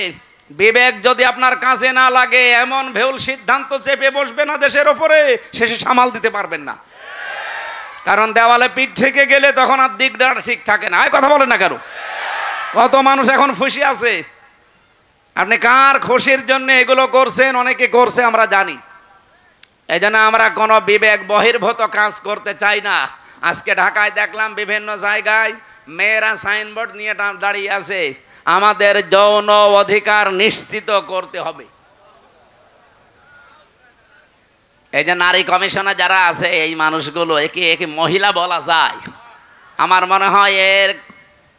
বিবেক যদি আপনার কাজে না লাগে, এমন ভুল সিদ্ধান্ত চেপে বসবে না দেশের ওপরে, শেষে সামাল দিতে পারবেন না। কারণ দেওয়ালে পিঠ থেকে গেলে তখন আর দিকটা ঠিক থাকে না। কথা বলেন না কেন? কত মানুষ এখন খুশি আছে। আপনি কার খুশির জন্য এগুলো করছেন? অনেকে করছে, আমরা জানি। এই জন্য আমরা কোনো বিবেক বহির্ভূত কাজ করতে চাই না। আজকে ঢাকায় দেখলাম বিভিন্ন জায়গায় মেয়েরা সাইনবোর্ড নিয়ে দাঁড়িয়ে আছে, আমাদের যৌন অধিকার নিশ্চিত করতে হবে। এই যে নারী কমিশনে যারা আছে, এই মানুষগুলো একে একে মহিলা বলা যায়? আমার মনে হয়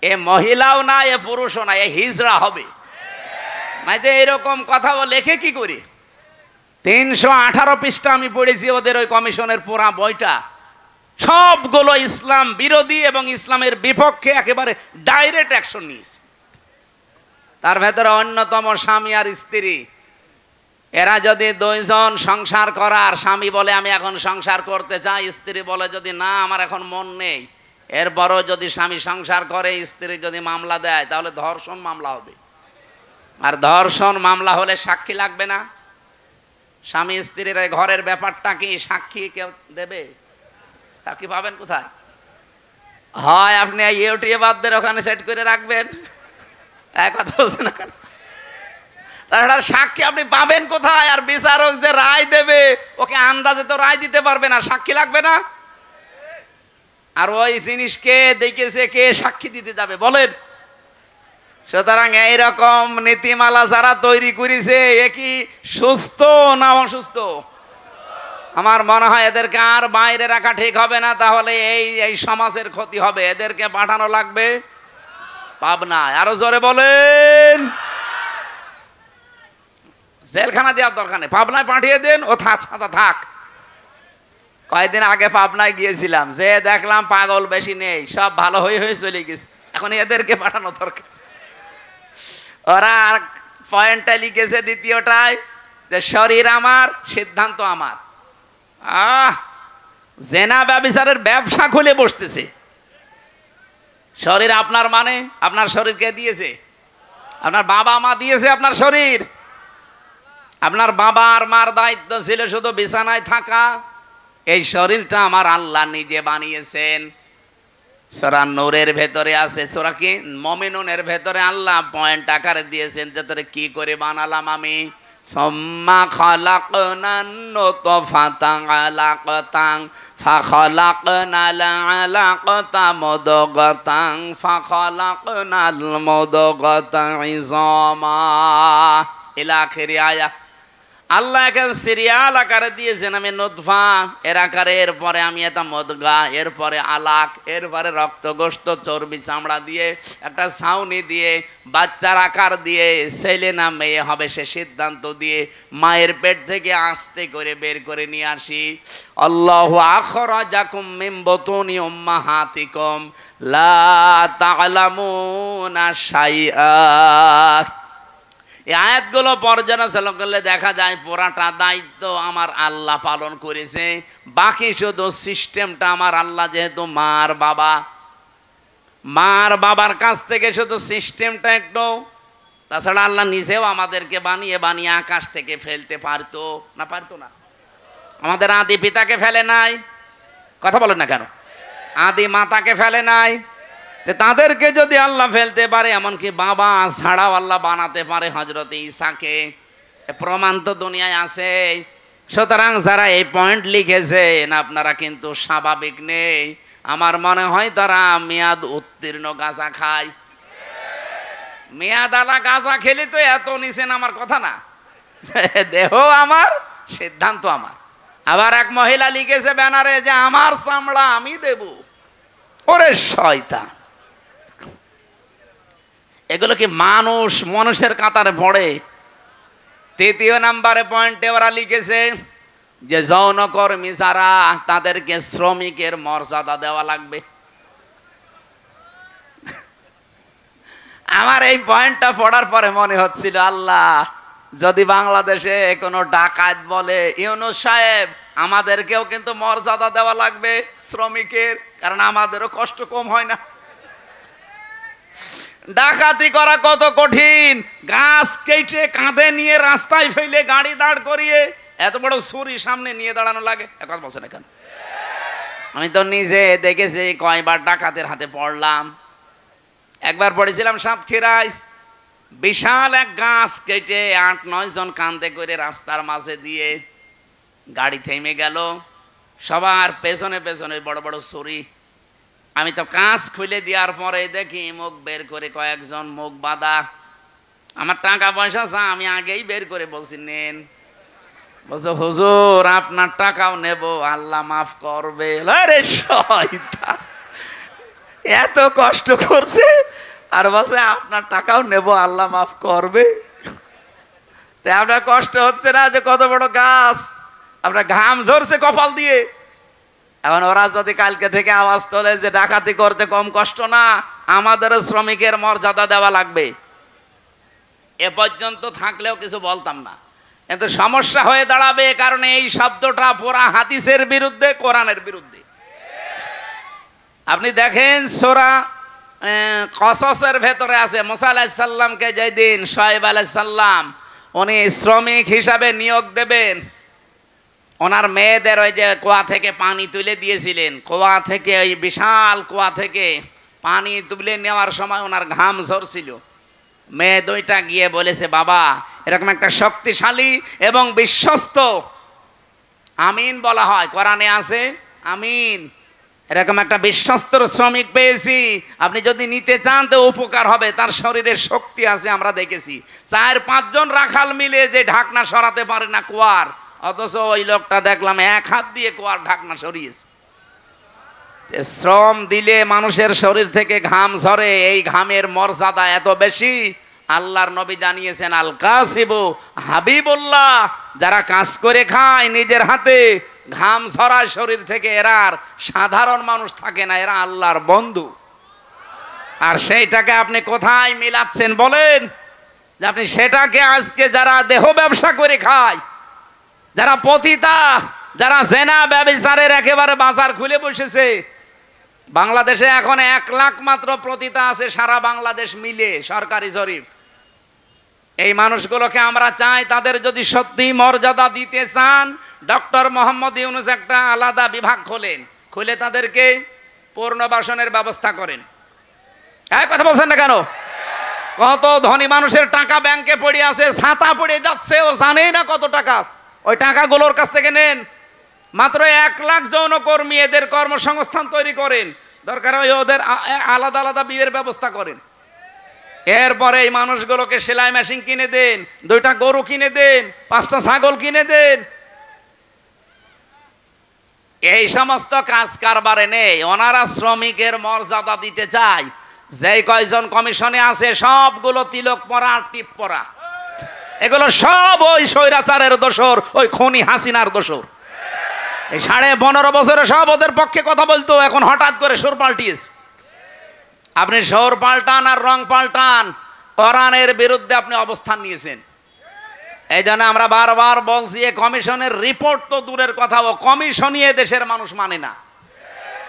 এ মহিলাও না, এ পুরুষও না, এ হিজড়া হবে। নাই তো এরকম কথা লেখে কি করি? 318 পৃষ্ঠা আমি পড়েছি ওদের ওই কমিশনের পুরা বইটা। সবগুলো ইসলাম বিরোধী এবং ইসলামের বিপক্ষে একেবারে ডাইরেক্ট অ্যাকশন নিয়েছে। তার ভেতরে অন্যতম স্বামী আর স্ত্রী। এরা যদি 2 জন সংসার করার, স্বামী বলে আমি এখন সংসার করতে চাই, স্ত্রী বলে যদি না আমার এখন মন নেই, এরপরও যদি স্বামী সংসার করে, স্ত্রী যদি মামলা দেয়, তাহলে ধর্ষণ মামলা হবে। আর ধর্ষণ মামলা হলে সাক্ষী লাগবে না। স্বামী স্ত্রীর ঘরের ব্যাপারটা কি সাক্ষী কেউ দেবে? সাক্ষী পাবেন কোথায়? হয় আপনি ইউটিউবারদের ওখানে সেট করে রাখবেন, কথা বলছে না। তার সাক্ষী আপনি পাবেন কোথায়? আর বিচারক যে রায় দেবে, ওকে আন্দাজে তো রায় দিতে পারবে না, সাক্ষী লাগবে না। আর ওই জিনিসকে দেখেছে কে সাক্ষী দিতে যাবে বলেন? সুতরাং এইরকম নীতিমালা যারা তৈরি করেছে, এ কি সুস্থ না অসুস্থ? আমার মনে হয় এদেরকে আর বাইরে রাখা ঠিক হবে না, তাহলে এই সমাজের ক্ষতি হবে। এদেরকে পাঠানো লাগবে পাবনায়। আরো জোরে বলেন। জেলখানা দেওয়ার দরকার নেই, পাবনায় পাঠিয়ে দেন, ও থাক। কয়েকদিন আগে পাবনায় গিয়েছিলাম, যে দেখলাম পাগল বেশি নেই, সব ভালো হয়ে চলে গেছে। এখন এদেরকে পাঠানো দরকার। ওরা আর পয়েন্টটা লিখেছে দ্বিতীয়টায়, যে শরীর আমার, সিদ্ধান্ত আমার। জেনা ব্যভিচারের ব্যবসা খুলে বসতেছে। শরীর আপনার মানে আপনার শরীরকে দিয়েছে? আপনার বাবা মা দিয়েছে আপনার শরীর? আপনার বাবা আর মার দায়িত্ব ছিল শুধু বিছানায় থাকা। এই শরীরটা আমার আল্লাহ নিজে বানিয়েছেন। সূরা নূরের ভেতরে আছে, সূরা কি মুমিনুনের ভেতরে আল্লাহ পয়েন্ট আকারে দিয়েছেন যে কি করে বানালাম আমি। সুম্মা খালাকনান নুতফাতান আলাকাতান ফাখালাকনাল আলাকাতা মুদগাতান ফাখালাকনাল মুদগাতা ইযামা ইলা আখিরি আয়া। আল্লাহ একে সিরিয়াল আকারে দিয়েছেন, আমি নুতফা এর আকারে, এরপরে আমি এটা মুদগা, এরপরে আলাক, এরপরে রক্ত গোশত চর্বি চামড়া দিয়ে একটা ছাউনি দিয়ে বাচ্চার আকার দিয়ে ছেলে না মেয়ে হবে সে সিদ্ধান্ত দিয়ে মায়ের পেট থেকে আস্তে করে বের করে নিয়ে আসি। আল্লাহু আখরাজাকুম মিন বুতুনি উম্মাহাতিকুম লা তা'লামুনা শাইআ। এই আয়াতগুলো পর্যালোচনা করলে দেখা যায় পুরাটা দায়িত্ব আমার আল্লাহ পালন করেছে, বাকি শুধু সিস্টেমটা আমার আল্লাহ, যেহেতু মার বাবার কাছ থেকে শুধু সিস্টেমটা একটু, তাছাড়া আল্লাহ নিজেও আমাদেরকে বানিয়ে বানিয়ে আকাশ থেকে ফেলতে পারতো না? পারতো না? আমাদের আদি পিতাকে ফেলে নাই, কথা বলেন না কেন? আদি মাতাকে ফেলে নাই, তাদেরকে যদি আল্লাহ ফেলতে পারে, এমনকি বাবা ছাড়াও আল্লাহ বানাতে পারে হযরত ঈসাকে, প্রমাণ তো দুনিয়ায় আছে। সুতরাং যারা এই পয়েন্ট লিখেছেন আপনারা কিন্তু স্বাভাবিক নেই, আমার মনে হয় তারা মেয়াদ উত্তীর্ণ গাঁজা খায়। মেয়াদ আলা গাঁজা খেলে তো এত নিছেন, আমার কথা না, দেহ আমার সিদ্ধান্ত আমার। আবার এক মহিলা লিখেছে ব্যানারে যে আমার চামড়া আমি দেব। ওরে শয়তান, এগুলো কি মানুষের কাতারে পড়ে? তৃতীয় নাম্বারে পয়েন্টে ওরা লিখেছে যে যৌনকর্মী যারা, তাদেরকে শ্রমিকের মর্যাদা দেওয়া লাগবে। আমার এই পয়েন্টটা পড়ার পরে মনে হচ্ছিল, আল্লাহ যদি বাংলাদেশে কোনো ডাকাত বলে ইউনূস সাহেব আমাদেরকেও কিন্তু মর্যাদা দেওয়া লাগবে শ্রমিকের, কারণ আমাদেরও কষ্ট কম হয় না। ডাকাতি করা কত কঠিন, গাছ কেটে কাঁধে নিয়ে রাস্তায় ফেলে গাড়ি দাঁড় করিয়ে এত বড় ছুরি সামনে নিয়ে দাঁড়ানো লাগে, কথা বলছে না কেন? আমি তো নিজে দেখেছি, কয়বার ডাকাতের হাতে পড়লাম। একবার পড়েছিলাম সাতক্ষীরায়, বিশাল এক গাছ কেটে ৮-৯ জন কাঁধে করে রাস্তার মাঝে দিয়ে গাড়ি থেমে গেল, সবার পেছনে পেছনে বড় বড় ছুরি। আমি তো কাঁচ খুলে দেওয়ার পরে দেখি মুখ বের করে কয়েকজন, মুখ বাঁধা। আমার টাকা পয়সা চা, আমি আগেই বের করে বলছি নেন। বলছো হুজুর আপনার টাকাও নেব, আল্লাহ মাফ করবে। আরে শয়তান, এত কষ্ট করছে আর বলছে আপনার টাকাও নেব, আল্লাহ মাফ করবে। আপনার কষ্ট হচ্ছে না যে কত বড় গাছ, আপনার ঘাম ঝরছে কপাল দিয়ে। এখন ওরা যদি কালকে থেকে আওয়াজ তোলে যে ডাকাতি করতে কম কষ্ট না, আমাদের শ্রমিকের মর্যাদা দেওয়া লাগবে, এ পর্যন্ত থাকলেও কিছু বলতাম না। কিন্তু সমস্যা হয়ে দাঁড়াবে, কারণ এই শব্দটা পুরা হাদিসের বিরুদ্ধে, কোরআনের বিরুদ্ধে। আপনি দেখেন সূরা কসসের ভেতরে আছে, মুসা আলাইহিস সালামকে যেদিন শুআয়ব আলাইহিস সালাম উনি শ্রমিক হিসাবে নিয়োগ দেবেন, ওনার মেয়েদের ওই যে কুয়া থেকে পানি তুলে দিয়েছিলেন, কুয়া থেকে, ওই বিশাল কুয়া থেকে পানি তুলে নেওয়ার সময় ওনার ঘাম ঝরছিল। মেয়ে দুইটা গিয়ে বলেছে, বাবা এরকম একটা শক্তিশালী এবং বিশ্বস্ত, আমিন বলা হয় কোরআনে আছে, আমিন, এরকম একটা বিশ্বস্ত শ্রমিক পেয়েছি, আপনি যদি নিতে চান তো উপকার হবে, তার শরীরের শক্তি আছে, আমরা দেখেছি 4-5 জন রাখাল মিলে যে ঢাকনা সরাতে পারে না কুয়ার, অথচ ওই লোকটা দেখলাম 1 হাত দিয়ে কুয়ার ঢাকনা সরিয়েছে। শ্রম দিলে মানুষের শরীর থেকে ঘাম ঝরে, এই ঘামের মর্যাদা এত বেশি। আল্লাহর নবী জানিয়েছেন, আল কাসিবু হাবিবুল্লাহ, যারা কাজ করে খায় নিজের হাতে, ঘাম ঝরায় শরীর থেকে, এরা আর সাধারণ মানুষ থাকে না, এরা আল্লাহর বন্ধু। আর সেইটাকে আপনি কোথায় মিলাচ্ছেন বলেন? যে আপনি সেটাকে আজকে যারা দেহ ব্যবসা করে খায়, যারা পতিতা, যারা জেনা ব্যভিচারের একেবারে বাজার খুলে বসেছে, বাংলাদেশে এখন 1 লাখ মাত্র পতিতা আছে সারা বাংলাদেশ মিলে, সরকারি জরিপ। এই মানুষগুলোকে আমরা চাই, তাদের যদি সত্যি মর্যাদা দিতে চান, ডক্টর মোহাম্মদ ইউনূস একটা আলাদা বিভাগ খোলেন, খুলে তাদেরকে পুনর্বাসনের ব্যবস্থা করেন। এক কথা বলছেন না কেন? কত ধনী মানুষের টাকা ব্যাংকে পড়ে আছে, ছাতা পড়ে যাচ্ছে, ও জানেই না কত টাকা আছে। ওই টাকাগুলোর কাছ থেকে নেন। মাত্র 1 লাখ যৌনকর্মী, এদের কর্মসংস্থান তৈরি করেন। দরকার হয় ওদের আলাদা আলাদা বিয়ের ব্যবস্থা করেন। এরপরে এই মানুষগুলোকে সেলাই মেশিন কিনে দেন, 2টা গরু কিনে দেন, 5টা ছাগল কিনে দেন। এই সমস্ত কাজ কারবারে নেই। ওনারা শ্রমিকের মর্যাদা দিতে চায়। যেই কয়জন কমিশনে আছে সবগুলো তিলক পরা আর টিপ পরা। এগুলো সব ওই স্বৈরাচারের দোসর, ওই খনি হাসিনার দোসর। এই 15.5 বছরে সব ওদের পক্ষে কথা বলতো, এখন হঠাৎ করে সুর পাল্টিয়েছে। আপনি সুর পাল্টান আর রং পাল্টান, কোরআনের বিরুদ্ধে আপনি অবস্থান নিয়েছেন। এই জন্য আমরা বারবার বলছি, এই কমিশনের রিপোর্ট তো দূরের কথা, ও কমিশনই দেশের মানুষ মানে না।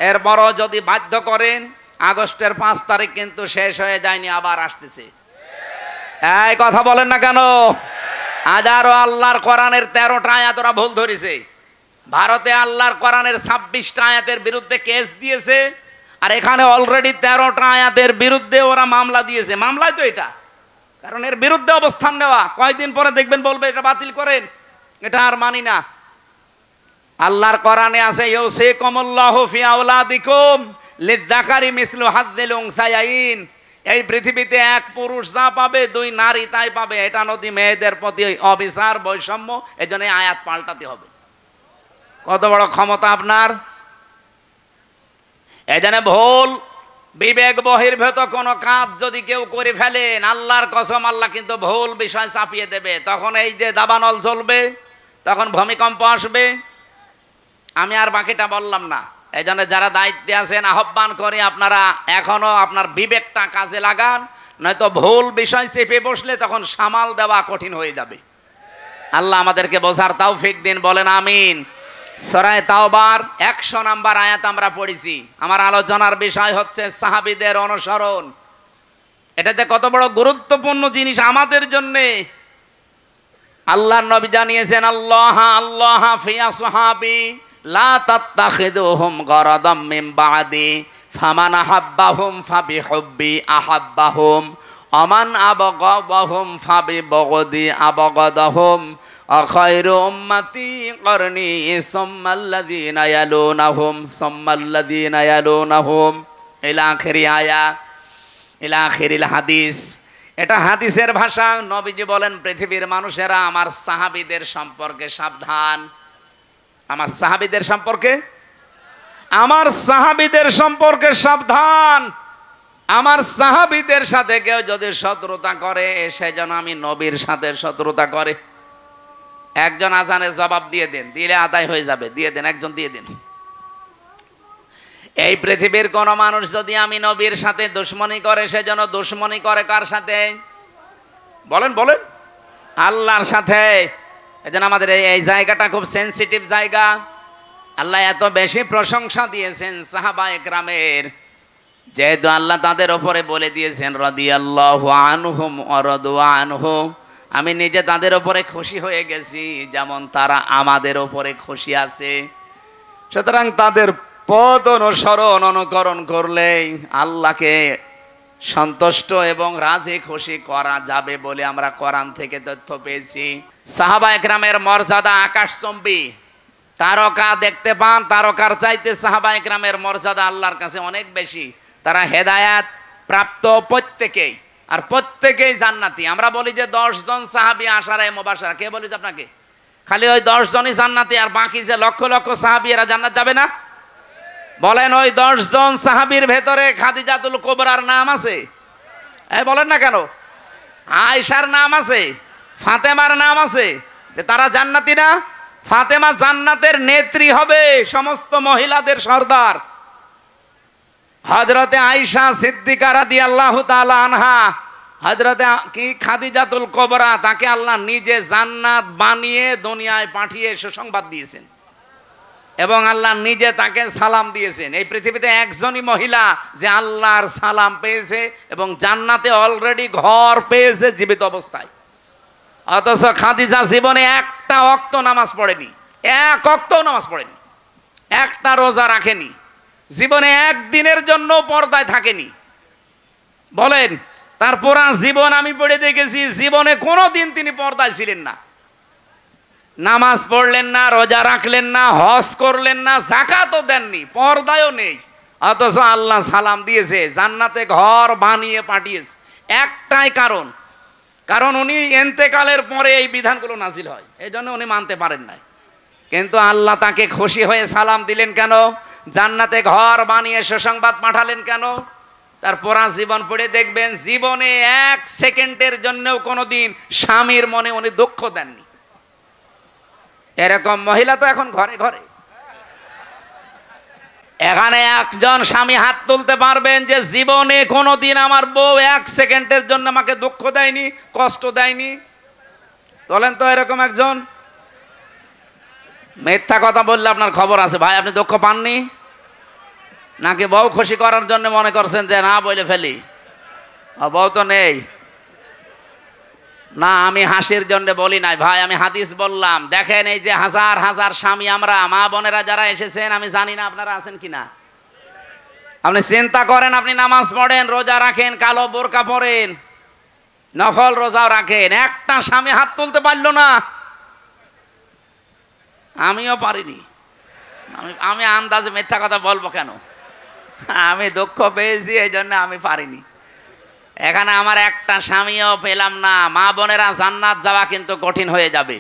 এরপরও যদি বাধ্য করেন, আগস্টের 5 তারিখ কিন্তু শেষ হয়ে যায়নি, আবার আসতেছে। এই কথা বলেন না কেন? হাজারো আল্লাহর কোরআনের 13টা আয়াত ওরা ভুল ধরেছে। ভারতে আল্লাহর কোরআনের 26টা আয়াতের বিরুদ্ধে কেস দিয়েছে, আর এখানে অলরেডি 13টা আয়াতের বিরুদ্ধে ওরা মামলা দিয়েছে। মামলায় তো এটা, কারণ এর বিরুদ্ধে অবস্থান নেওয়া। কয়েকদিন পরে দেখবেন বলবে এটা বাতিল করেন, এটা আর মানি না। আল্লাহর কোরআনে আছে, ইউসিকুমুল্লাহু ফি আওলাদিকুম লিযযাকারি মিসলু হাজ্জিল উনসায়াইন। এই পৃথিবীতে এক পুরুষ যা পাবে 2 নারী তাই পাবে। এটা নদী মেয়েদের প্রতি অবিচার, বৈষম্য। এজন্য আয়াত পাল্টাতে হবে। কত বড় ক্ষমতা আপনার! এজন্য ভুল বিবেক বহির্ভূত কোনো কাজ যদি কেউ করে ফেলেন, আল্লাহর কসম, আল্লাহ কিন্তু ভুল বিষয় চাপিয়ে দেবে। তখন এই যে দাবানল চলবে, তখন ভূমিকম্প আসবে। আমি আর বাকিটা বললাম না। এই জন্য যারা দায়িত্বে আছেন, আহ্বান করি আপনারা এখনো আপনার বিবেকটা কাজে লাগান, নয়তো ভুল বিষয় চেপে বসলে তখন সামাল দেওয়া কঠিন হয়ে যাবে। আল্লাহ আমাদেরকে বোঝার তৌফিক দিন, বলেন আমিন। সূরা তাওবার 100 নম্বর আয়াত আমরা পড়েছি। আমার আলোচনার বিষয় হচ্ছে সাহাবীদের অনুসরণ। এটাতে কত বড় গুরুত্বপূর্ণ জিনিস আমাদের জন্য। আল্লাহর নবী জানিয়েছেন, আল্লাহ আল্লাহ ফি আসহাবি লা তাত্তাখিদুহুম গরাদাম মিন বাদি ফামান আহাব্বাহুম ফাবিহুব্বি আহাব্বাহুম আমান আবগাদাহুম ফাবিবগদি আবগাদাহুম আখায়রু উম্মতি করনি সুম্মাল্লাযীনা ইয়ালুনাহুম সুম্মাল্লাযীনা ইয়ালুনাহুম ইলা আখিরি আয়াত, ইলা আখিরিল হাদিস। এটা হাদিসের ভাষা। নবীজি বলেন, পৃথিবীর মানুষেরা আমার সাহাবীদের সম্পর্কে সাবধান। আমার সাহাবীদের সম্পর্কে, আমার সাহাবীদের সম্পর্কে সাবধান। আমার সাহাবীদের সাথে কেউ যদি শত্রুতা করে, সেজন্য আমি নবীর সাথে শত্রুতা করে। একজন আজানের জবাব দিয়ে দেন, দিলে আদায় হয়ে যাবে, দিয়ে দেন, একজন দিয়ে দেন। এই পৃথিবীর কোন মানুষ যদি আমি নবীর সাথে দুশমনী করে, সেজন্য দুশমনী করে কার সাথে? বলেন বলেন, আল্লাহর সাথে। এজন্য আমাদের এই জায়গাটা খুব সেনসিটিভ জায়গা। আল্লাহ এত বেশি প্রশংসা দিয়েছেন সাহাবায়ে কেরামের, যেহেতু আল্লাহ তাদের উপরে বলে দিয়েছেন রাদিয়াল্লাহু আনহুম ওয়া রাদু আনহু, আমি নিজে তাদের উপরে খুশি হয়ে গেছি যেমন তারা আমাদের উপরে খুশি আছে। সুতরাং তাদের পথ অনুসরণ অনুকরণ করলেই আল্লাহকে সন্তুষ্ট এবং রাজি খুশি করা যাবে বলে আমরা কোরআন থেকে তথ্য পেয়েছি। সাহাবায়ে কেরামের মর্যাদা আকাশচুম্বী। তারকা দেখতে পান, তারকার চাইতে সাহাবায়ে কেরামের মর্যাদা আল্লাহর কাছে অনেক বেশি। তারা হেদায়াত প্রাপ্ত প্রত্যেকেই, আর প্রত্যেকেই জান্নাতি। আমরা বলি যে 10 জন সাহাবী আশারায়ে মুবাশশারা, কে বলেছে আপনাকে? খালি ওই 10 জনই জান্নাতি, আর বাকি যে লক্ষ লক্ষ সাহাবী এরা জান্নাত যাবে না? বলেন, ওই 10 জন সাহাবীর ভেতরে খাদিজাতুল কুবরার নাম আছে? বলেন না কেন? আয়েশার নাম আছে, ফাতেমার নাম আছে, তারা জান্নাতি না? ফাতেমা জান্নাতের নেত্রী হবে, সমস্ত মহিলাদের সর্দার। হযরতে আয়েশা সিদ্দিকা রাদিয়াল্লাহু তাআলা আনহা, হযরতে কি খাদিজাতুল কুবরা, তাকে আল্লাহ নিজে জান্নাত বানিয়ে দুনিয়ায় পাঠিয়ে সুসংবাদ দিয়েছেন, এবং আল্লাহ নিজে তাকে সালাম দিয়েছেন। এই পৃথিবীতে একজনই মহিলা যে আল্লাহর সালাম পেয়েছে এবং জান্নাতে অলরেডি ঘর পেয়েছে জীবিত অবস্থায়। অথচ খাদিজা জীবনে একটা ওয়াক্ত নামাজ পড়েনি, এক ওয়াক্ত নামাজ পড়েনি, একটা রোজা রাখেনি, জীবনে একদিনের জন্য পর্দায় থাকেনি। বলেন, তার পুরা জীবন আমি পড়ে দেখেছি, জীবনে কোনোদিন তিনি পর্দায় ছিলেন না। নামাজ পড়লেন না, রোজা রাখলেন না, হজ করলেন না, যাকাতও দেননি, পর্দায়ও নেই। অথচ আল্লাহ সালাম দিয়েছে, জান্নাতে ঘর বানিয়ে পাঠিয়েছে। একটাই কারণ, কারণ উনি ইন্তেকালের পরে এই বিধানগুলো নাজিল হয়, এই জন্য উনি মানতে পারেন নাই। কিন্তু আল্লাহ তাকে খুশি হয়ে সালাম দিলেন কেন? জান্নাতে ঘর বানিয়ে সুসংবাদ পাঠালেন কেন? তার পুরা জীবন পড়ে দেখবেন, জীবনে এক সেকেন্ডের জন্যও কোনোদিন স্বামীর মনে উনি দুঃখ দেননি। এরকম মহিলা তো এখন ঘরে ঘরে। এখানে একজন স্বামী হাত তুলতে পারবেন যে জীবনে কোনোদিন আমার বউ এক সেকেন্ডের জন্য আমাকে দুঃখ দেয়নি, কষ্ট দেয়নি? বলেন তো এরকম একজন। মিথ্যা কথা বললে আপনার খবর আছে ভাই। আপনি দুঃখ পাননি নাকি বউ খুশি করার জন্য মনে করছেন যে না বলে ফেলি? বউ তো নেই না, আমি হাসির জন্য বলি নাই ভাই, আমি হাদিস বললাম। দেখেন, এই যে হাজার হাজার স্বামী আমরা মা বোনেরা যারা এসেছেন, আমি জানি না আপনারা আছেন কিনা। আপনি চিন্তা করেন, আপনি নামাজ পড়েন, রোজা রাখেন, কালো বোরকা পরেন, নফল রোজাও রাখেন, একটা স্বামী হাত তুলতে পারলো না। আমিও পারিনি। আমি আন্দাজে মিথ্যা কথা বলবো কেন? আমি দুঃখ পেয়েছি, এই জন্য আমি পারিনি। এখানে আমার একটা স্বামীও পেলাম না। মা বোনেরা, জান্নাত যাওয়া কিন্তু কঠিন হয়ে যাবে।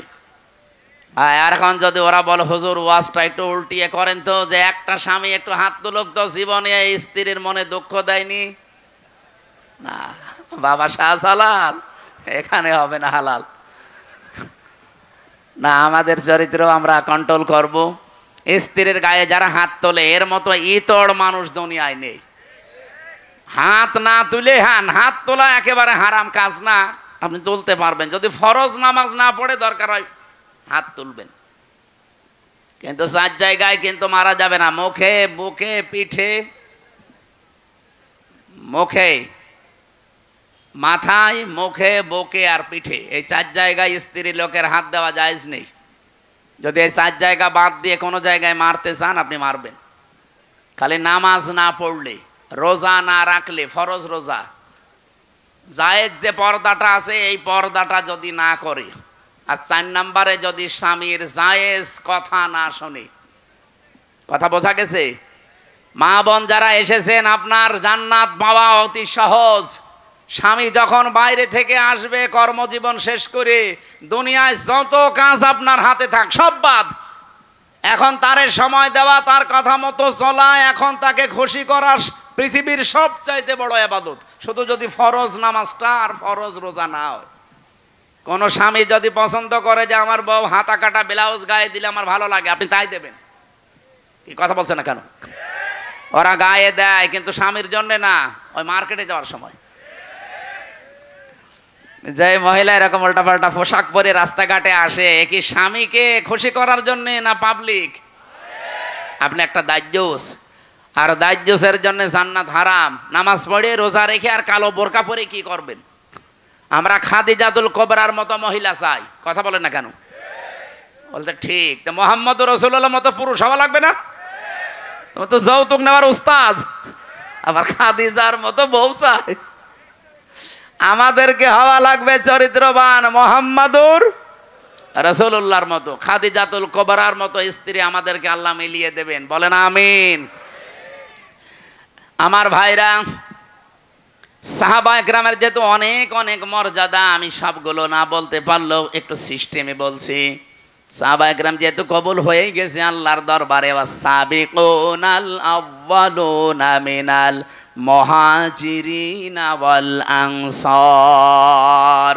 আর এখন যদি ওরা বলে হুজুর ওয়াজটা একটু উল্টিয়ে করেন তো, যে একটা স্বামী একটু হাত তুলুক তো, জীবনে স্ত্রীর মনে দুঃখ দেয়নি। না বাবা শাহজালাল, এখানে হবে না হালাল। না, আমাদের চরিত্র আমরা কন্ট্রোল করব। স্ত্রীর গায়ে যারা হাত তোলে, এর মতো ইতর মানুষ দুনিয়ায় নেই। হাত না তুলে, হাত তোলা একেবারে হারাম কাজ না। আপনি তুলতে পারবেন, যদি ফরজ নামাজ না পড়ে দরকার হয় হাত তুলবেন, কিন্তু 4 জায়গায় কিন্তু মারা যাবে না। মুখে, বুকে, পিঠে, মুখে, মাথায়, মুখে, বুকে আর পিঠে, এই 4 জায়গায় স্ত্রী লোকের হাত দেওয়া জায়েজ নেই। যদি এই 4 জায়গা বাদ দিয়ে কোনো জায়গায় মারতে চান, আপনি মারবেন। খালি নামাজ না পড়লে, রোজা না রাখলে, ফরজ রোজা, জায়েজ যে পর্দাটা আছে, এই পর্দাটা যদি না করে, আর 4 নম্বরে যদি স্বামীর জায়েজ কথা না শোনে। কথা বোঝা গেছে? মা বোন যারা এসেছেন, আপনার জান্নাত পাওয়া অতি সহজ। স্বামী যখন বাইরে থেকে আসবে কর্মজীবন শেষ করে, দুনিয়ায় যত কাজ আপনার হাতে থাক সব বাদ। এখন তারে সময় দেওয়া, তার কথা মতো চলা, এখন তাকে খুশি করা পৃথিবীর সবচাইতে বড় ইবাদত। শুধু যদি ফরজ নামাজটা আর ফরজ রোজা না হয়। কোন স্বামী যদি পছন্দ করে যে আমার বউ হাতা কাটা ব্লাউজ গায়ে দিলে আমার ভালো লাগে, আপনি তাই দেবেন? কি কথা বলছেন না কেন? ওরা গায়ে দেয়, কিন্তু স্বামীর জন্য না, ওই মার্কেটে যাওয়ার সময়। যে মহিলা এরকম উল্টাপাল্টা পোশাক পরে রাস্তাঘাটে আসে, কি স্বামীকে খুশি করার জন্য না পাবলিক? আপনি একটা দাজ্জুস, আর দাজ্জুসের জন্য জান্নাত হারাম। নামাজ পড়ে, রোজা রেখে আর কালো বোরকা পরে কি করবেন? আমরা খাদিজাতুল কুবরার মতো মহিলা চাই। কথা বলেন না কেন? বলতে ঠিক। তো মুহাম্মদ রাসূলুল্লাহর মতো পুরুষ হওয়া লাগবে না? তুমি তো যৌতুক নেওয়ার উস্তাদ, আবার খাদিজার মতো বউ চাই। আমাদেরকে হওয়া লাগবে চরিত্রবান, মুহাম্মাদুর রাসূলুল্লাহর মতো, খাদিজাতুল কুবরার মতো স্ত্রী আমাদেরকে আল্লাহ মিলিয়ে দেবেন। বলেন আমিন। আমার ভাইরা, সাহাবা একরামের যেহেতু অনেক অনেক মর্যাদা, আমি সবগুলো না বলতে পারলেও একটু সিস্টেমে বলছি। সাহাবা একরাম যেহেতু কবুল হয়ে গেছে আল্লাহর দরবারে, ওয়াসাবিকুনাল আউয়ালুনা মিনাল মুহাজিরিনা ওয়াল আনসার,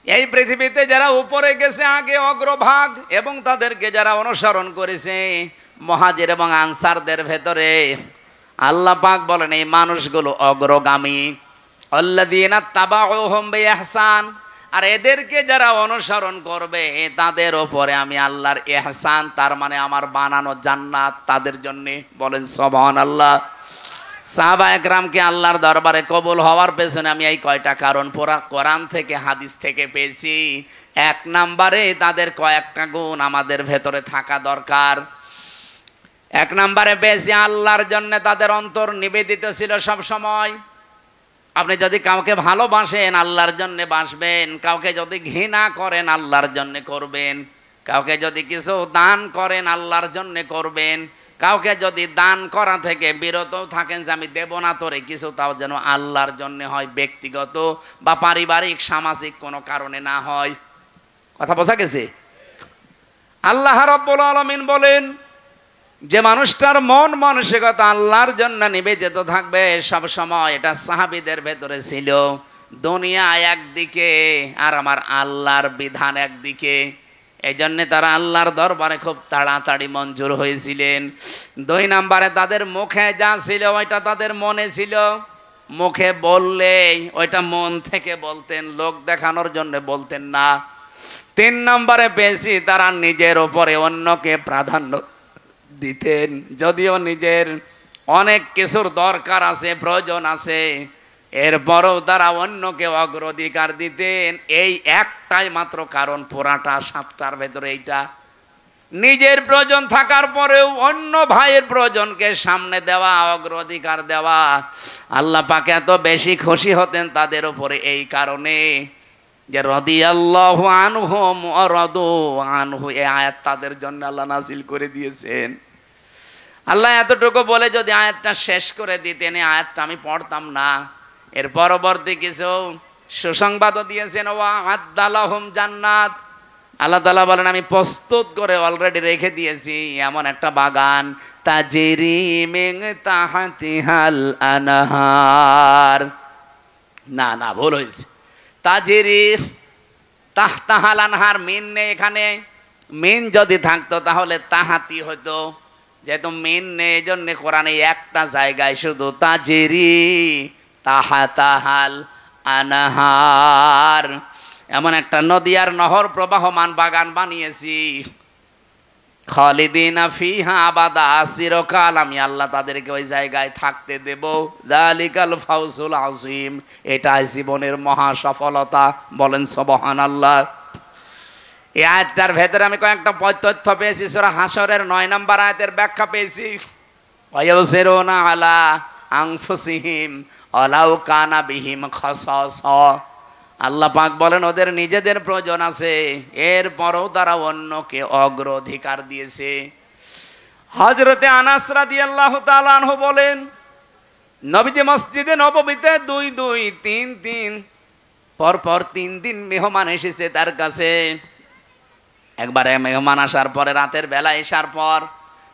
এই পৃথিবীতে যারা উপরে গেছে আগে অগ্রভাগ, এবং তাদেরকে যারা অনুসরণ করেছে মুহাজির এবং আনসারদের ভেতরে, আল্লাহ পাক বলেন এই মানুষগুলো অগ্রগামী। আল্লাযীনা তাবাউহুম বিইহসান, আর এদেরকে যারা অনুসরণ করবে তাদের উপরে আমি আল্লাহর ইহসান, তার মানে আমার বানানো জান্নাত তাদের জন্য। বলেন সুবহানাল্লাহ। সাহাবা একরামকে আল্লাহর দরবারে কবুল হওয়ার পেছনে আমি এই কয়টা কারণ পুরা কোরআন থেকে হাদিস থেকে পেয়েছি। 1 নম্বরে তাদের কয়েকটা গুণ আমাদের ভেতরে থাকা দরকার। এক নম্বরে বেশি আল্লাহর জন্য তাদের অন্তর নিবেদিত ছিল সব সময়। আপনি যদি কাউকে ভালোবাসেন আল্লাহর জন্য বাসবেন, কাউকে যদি ঘৃণা করেন আল্লাহর জন্য করবেন, কাউকে যদি কিছু দান করেন আল্লাহর জন্য করবেন, কাউকে যদি দান করা থেকে বিরত থাকেন যে আমি দেব না তোরে কিছু, তাও যেন আল্লাহর জন্য হয়, ব্যক্তিগত বা পারিবারিক সামাজিক কোনো কারণে না হয়। কথা বোঝা গেছে? আল্লাহ রাব্বুল আলামিন বলেন যে মানুষটার মন মানসিকতা আল্লাহর জন্য নিবেদিত থাকবে সব সময়, এটা সাহাবীদের ভেতরে ছিল। দুনিয়া একদিকে আর আমার আল্লাহর বিধান একদিকে, এই জন্য তারা আল্লাহর দরবারে খুব তাড়াতাড়ি মঞ্জুর হয়েছিলেন। 2 নম্বরে তাদের মুখে যা ছিল ওইটা তাদের মনে ছিল। মুখে বললেই ওইটা মন থেকে বলতেন, লোক দেখানোর জন্য বলতেন না। 3 নম্বরে বেশি তারা নিজের উপরে অন্যকে প্রাধান্য দিতেন, যদিও নিজের অনেক কিছুর দরকার আছে, প্রয়োজন আছে, এরপরও তারা অন্যকে অগ্রাধিকার দিতেন। এই একটাই মাত্র কারণ, পুরাটা 7টার ভেতরে এইটা। নিজের প্রয়োজন থাকার পরেও অন্য ভাইয়ের প্রয়োজনকে সামনে দেওয়া, অগ্রাধিকার দেওয়া। আল্লাহ পাক এত বেশি খুশি হতেন তাদের উপরে এই কারণে যে রাদিয়াল্লাহু আনহুম ওয়া রাদু আনহু, এই আয়াত তাদের জন্য আল্লাহ নাযিল করে দিয়েছেন। আল্লাহ এতটুকু বলে যদি আয়াতটা শেষ করে দিতেন, এই আয়াতটা আমি পড়তাম না। এর পরবর্তী কিছু সুসংবাদও দিয়েছেন, ওয়া আদালাহুম জান্নাত। আল্লাহ তাআলা বলেন আমি প্রস্তুত করে অলরেডি রেখে দিয়েছি এমন একটা বাগান, তাজরি মিন তাহতিহাল আনহার। না না, ভুল হয়েছে। তাজরি তাহতাহাল আনহার, মিন নেই এখানে। মিন যদি থাকতো তাহলে তাহাতি হতো, যেহেতু মিন নেই এই জন্য কোরআনে একটা জায়গায় শুধু তাজরি তাহাতাহাল আনহার, এমন একটা নদী আর নহর প্রবাহমান বাগান বানিয়েছি। খালিদিনা ফিহা আবাদা, চিরকাল আমি আল্লাহ তাদেরকে ওই জায়গায় থাকতে দেব। যালিকাল ফাউজুল আযীম, এটাই জীবনের মহা সফলতা। বলেন সুবহানাল্লাহ। এই আয়াতটার ভেতরে আমি কয়েকটা তথ্য পেয়েছি। সূরা হাশরের 9 নম্বর আয়াতের ব্যাখ্যা পেয়েছি। ওয়ায়ুসিরুনা আলা আনফুসিহিম ওয়ালাউ কানা বিহিম খাসাসা। আল্লাহ পাক বলেন ওদের নিজেদের প্রয়োজন আছে, এরপরও তারা অন্যকে অগ্রাধিকার দিয়েছে। হযরতে আনাস রাদিয়াল্লাহু তাআলা আনহু বলেন নবীজি মসজিদে নববীতে 2-2-3-3 পরপর 3 দিন মেহমান এসেছে তার কাছে। একবারে মেহমান আসার পরে রাতের বেলা এসার পর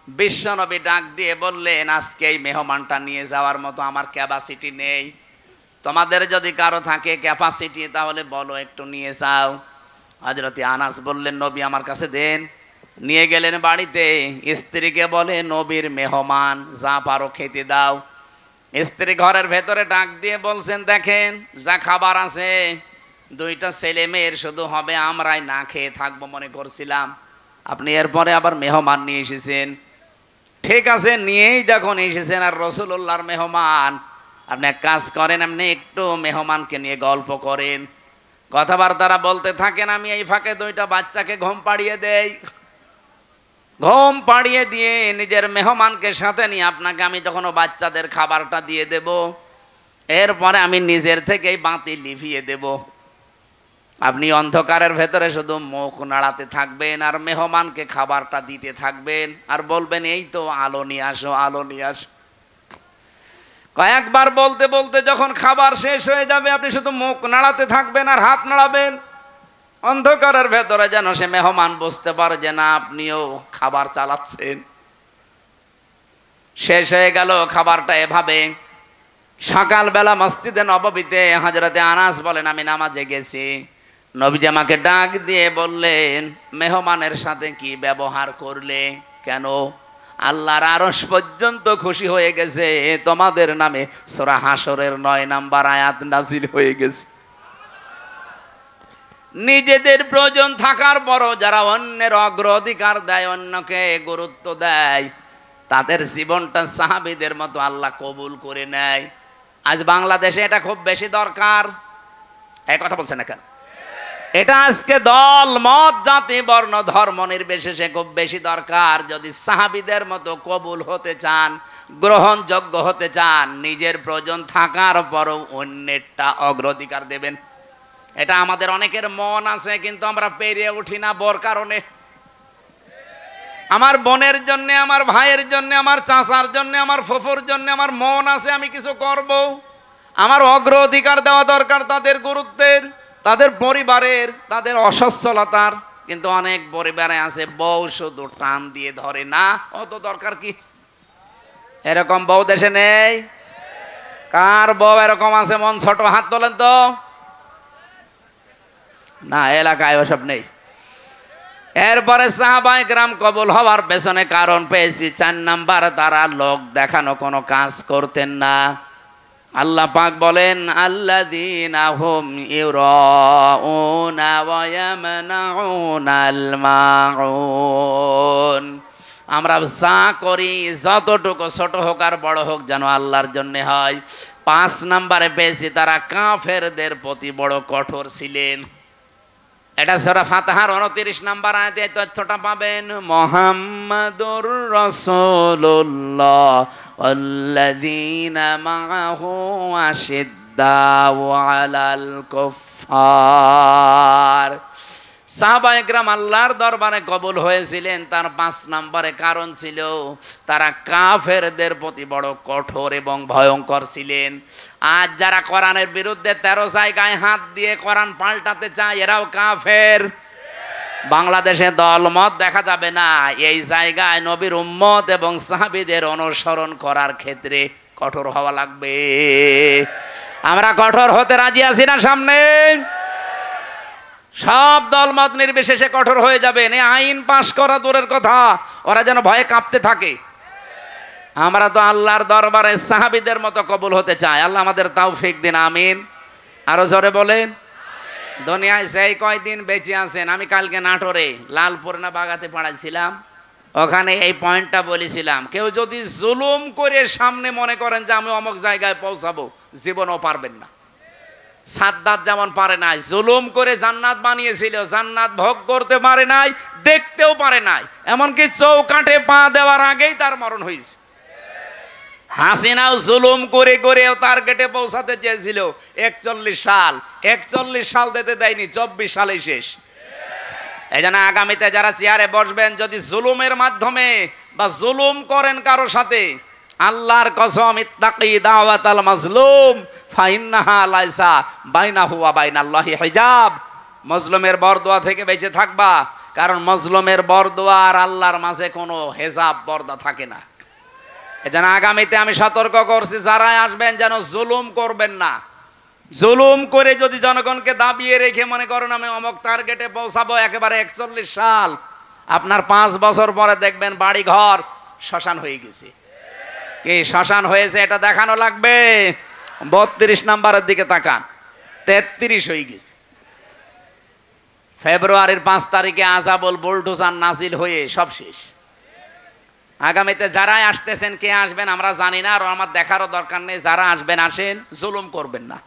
বিশ্বনবী ডাক দিয়ে বললেন আজকে এই মেহমানটা নিয়ে যাওয়ার মতো আমার ক্যাপাসিটি নেই, তোমাদের যদি কারো থাকে ক্যাপাসিটি তাহলে বলো একটু নিয়ে যাও। হযরতে আনাস বললেন নবী আমার কাছে দেন। নিয়ে গেলেন বাড়িতে, স্ত্রীকে বলে নবীর মেহমান, যা পারো খেতে দাও। স্ত্রী ঘরের ভেতরে ডাক দিয়ে বলছেন দেখেন যা খাবার আছে 2টা ছেলে মেয়ের শুধু হবে, আমরাই না খেয়ে থাকবো মনে করছিলাম, আপনি এরপরে আবার মেহমান নিয়ে এসেছেন। ঠিক আছে, নিয়েই যখন এসেছেন আর রাসূলুল্লাহর মেহমান, আপনি এক কাজ করেন, আপনি একটু মেহমানকে নিয়ে গল্প করেন, কথাবার্তারা বলতে থাকেন, আমি এই ফাঁকে 2টা বাচ্চাকে ঘুম পাড়িয়ে দেই। ঘুম পাড়িয়ে দিয়ে নিজের মেহমানকে সাথে নিয়ে আপনাকে আমি যখন বাচ্চাদের খাবারটা দিয়ে দেব, এরপরে আমি নিজের থেকেই বাতি লিভিয়ে দেব। আপনি অন্ধকারের ভেতরে শুধু মুখ নাড়াতে থাকবেন আর মেহমানকে খাবারটা দিতে থাকবেন আর বলবেন এই তো আলো নিয়ে আসো, আলো নিয়ে আসো। কয়েকবার বলতে বলতে যখন খাবার শেষ হয়ে যাবে আপনি শুধু মুখ নাড়াতে থাকবেন আর হাত নাড়াবেন, অন্ধকারের ভেতরে যেন সে মেহমান বুঝতে পারে যে না আপনিও খাবার চালাচ্ছেন। শেষ হয়ে গেল খাবারটা এভাবে। সকালবেলা মসজিদে নববীতে হযরতে আনাস বলেন আমি নামাজে গেছি, নবীজি আমাকে ডাক দিয়ে বললেন মেহমানের সাথে কি ব্যবহার করলে, কেন? আল্লাহর আরশ পর্যন্ত খুশি হয়ে গেছে, তোমাদের নামে সূরা হাশরের 9 নম্বর আয়াত নাযিল হয়ে গেছে। নিজেদের প্রয়োজন থাকার পরও যারা অন্যের অগ্রাধিকার দেয়, অন্যকে গুরুত্ব দেয়, তাদের জীবনটা সাহাবীদের মতো আল্লাহ কবুল করে নেয়। আজ বাংলাদেশে এটা খুব বেশি দরকার। এই কথা বলছেন না কেন? এটা আজকে দল মত জাতি বর্ণ ধর্ম নির্বিশেষে খুব বেশি দরকার। যদি সাহাবীদের মতো কবুল হতে চান, গ্রহণযোগ্য হতে চান, নিজের প্রয়োজন থাকার পরও অন্যেরটা অগ্রাধিকার দেবেন। এটা আমাদের অনেকের মন আছে, কিন্তু আমরা পেরিয়ে উঠি না বর কারণে। আমার বোনের জন্য, আমার ভাইয়ের জন্য, আমার চাচার জন্য, আমার ফুফুর জন্য আমার মন আছে, আমি কিছু করব। আমার অগ্রাধিকার দেওয়া দরকার তাদের গুরুত্বের, তাদের পরিবারের, তাদের অসচ্ছলতার। কিন্তু অনেক পরিবারে আছে বউ শুধু টান দিয়ে ধরে, না অত দরকার কি? এরকম বউ দেশে নেই? কার বউ এরকম আছে মন ছোট? হাত তোলেন তো। না, এলাকায় ওসব নেই। এরপরে সাহাবায়ে কেরাম কবুল হওয়ার পেছনে কারণ পেয়েছি 4 নাম্বার, তারা লোক দেখানো কোনো কাজ করতেন না। আল্লাহ পাক বলেন, আল্লাযীনা হুম ইউরাউনা ওয়া ইয়ামনাউনাল মাউন। আমরা যা করি, যতটুকু ছোট হোক আর বড় হোক, যেন আল্লাহর জন্য হয়। 5 নাম্বারে পেয়েছি তারা কাফেরদের প্রতি বড় কঠোর ছিলেন। এটা সূরা ফাতিহার 29 নাম্বার আয়াতে এই তথ্যটা পাবেন। মুহাম্মাদুর রাসূলুল্লাহ ওয়াল্লাযীনা মাআহু আশিদ্দাউ আলাল কুফফার। সাহাবায়ে কেরাম আল্লাহর দরবারে কবুল হয়েছিলেন, তার 5 নম্বরে কারণ ছিল তারা কাফেরদের প্রতি বড় কঠোর এবং ভয়ঙ্কর ছিলেন। আজ যারা কোরআনের বিরুদ্ধে 13 জায়গায় হাত দিয়ে কোরআন পাল্টাতে চায়, এরাও কাফের। বাংলাদেশে দলমত দেখা যাবে না, এই জায়গায় নবীর উম্মত এবং সাহাবীদের অনুসরণ করার ক্ষেত্রে কঠোর হওয়া লাগবে। আমরা কঠোর হতে রাজি আছি না? সামনে সব দলমত নির্বিশেষে কঠোর হয়ে যাবেন। এই আইন পাশ করা দূরের কথা, ওরা যেন ভয়ে কাঁপতে থাকে। আমরা তো আল্লাহর দরবারে সাহাবীদের মতো কবুল হতে চাই। আল্লাহ আমাদের তৌফিক দিন, আমিন। আরো জোরে বলেন। দুনিয়ায় সেই কয়দিন বেঁচে আছেন, আমি কালকে নাটোরে লালপুর না বাগাতে পড়াইছিলাম, ওখানে এই পয়েন্টটা বলেছিলাম, কেউ যদি জুলুম করে সামনে মনে করেন যে আমি অমুক জায়গায় পৌঁছাবো, জীবনও পারবেন না। সাদ্দাত যেমন পারে নাই, জুলুম করে জান্নাত বানিয়েছিল, জান্নাত ভোগ করতে পারে নাই, দেখতেও পারে নাই, এমনকি চৌকাঠে পা দেওয়ার আগেই তার মরণ হয়েছে। হাসিনাও জুলুম করে করেও টার্গেটে পৌঁছাতে চেয়েছিল 41 সাল, 41 সাল দিতে দেয়নি, 24 সালেই শেষ। এই জন্য আগামীতে যারা চেয়ারে বসবেন, যদি জুলুমের মাধ্যমে বা জুলুম করেন কারো সাথে, আল্লাহর কসম, ইত্তাকি দাওয়াতাল মাজলুম ফাইন্নাহা লাইসা বাইনাহু ওয়া বাইনাল্লাহি হিজাব। মজলুমের বরদোয়া থেকে বেঁচে থাকবা, কারণ মজলুমের বরদোয়া আর আল্লাহর মাঝে কোনো হিজাব পর্দা থাকে না। এজন্য আগামীতে আমি সতর্ক করছি, যারা আসবেন যেন জুলুম করবেন না। জুলুম করে যদি জনগণকে দাবিয়ে রেখে মনে করেন আমি অমুক টার্গেটে পৌঁছাবো, একেবারে 41 সাল, আপনার 5 বছর পরে দেখবেন বাড়ি ঘর শ্মশান হয়ে গেছে। কি শ্মশান হয়েছে এটা দেখানো লাগবে? 32 নাম্বারের দিকে তাকান, 33 হয়ে গেছে। ফেব্রুয়ারির 5 তারিখে আযাবুল বুলডোজার নাজিল হয়ে সব শেষ। আগামীতে যারাই আসতেছেন, কে আসবেন আমরা জানি না, আর আমার দেখারও দরকার নেই। যারা আসবেন আসেন, জুলুম করবেন না।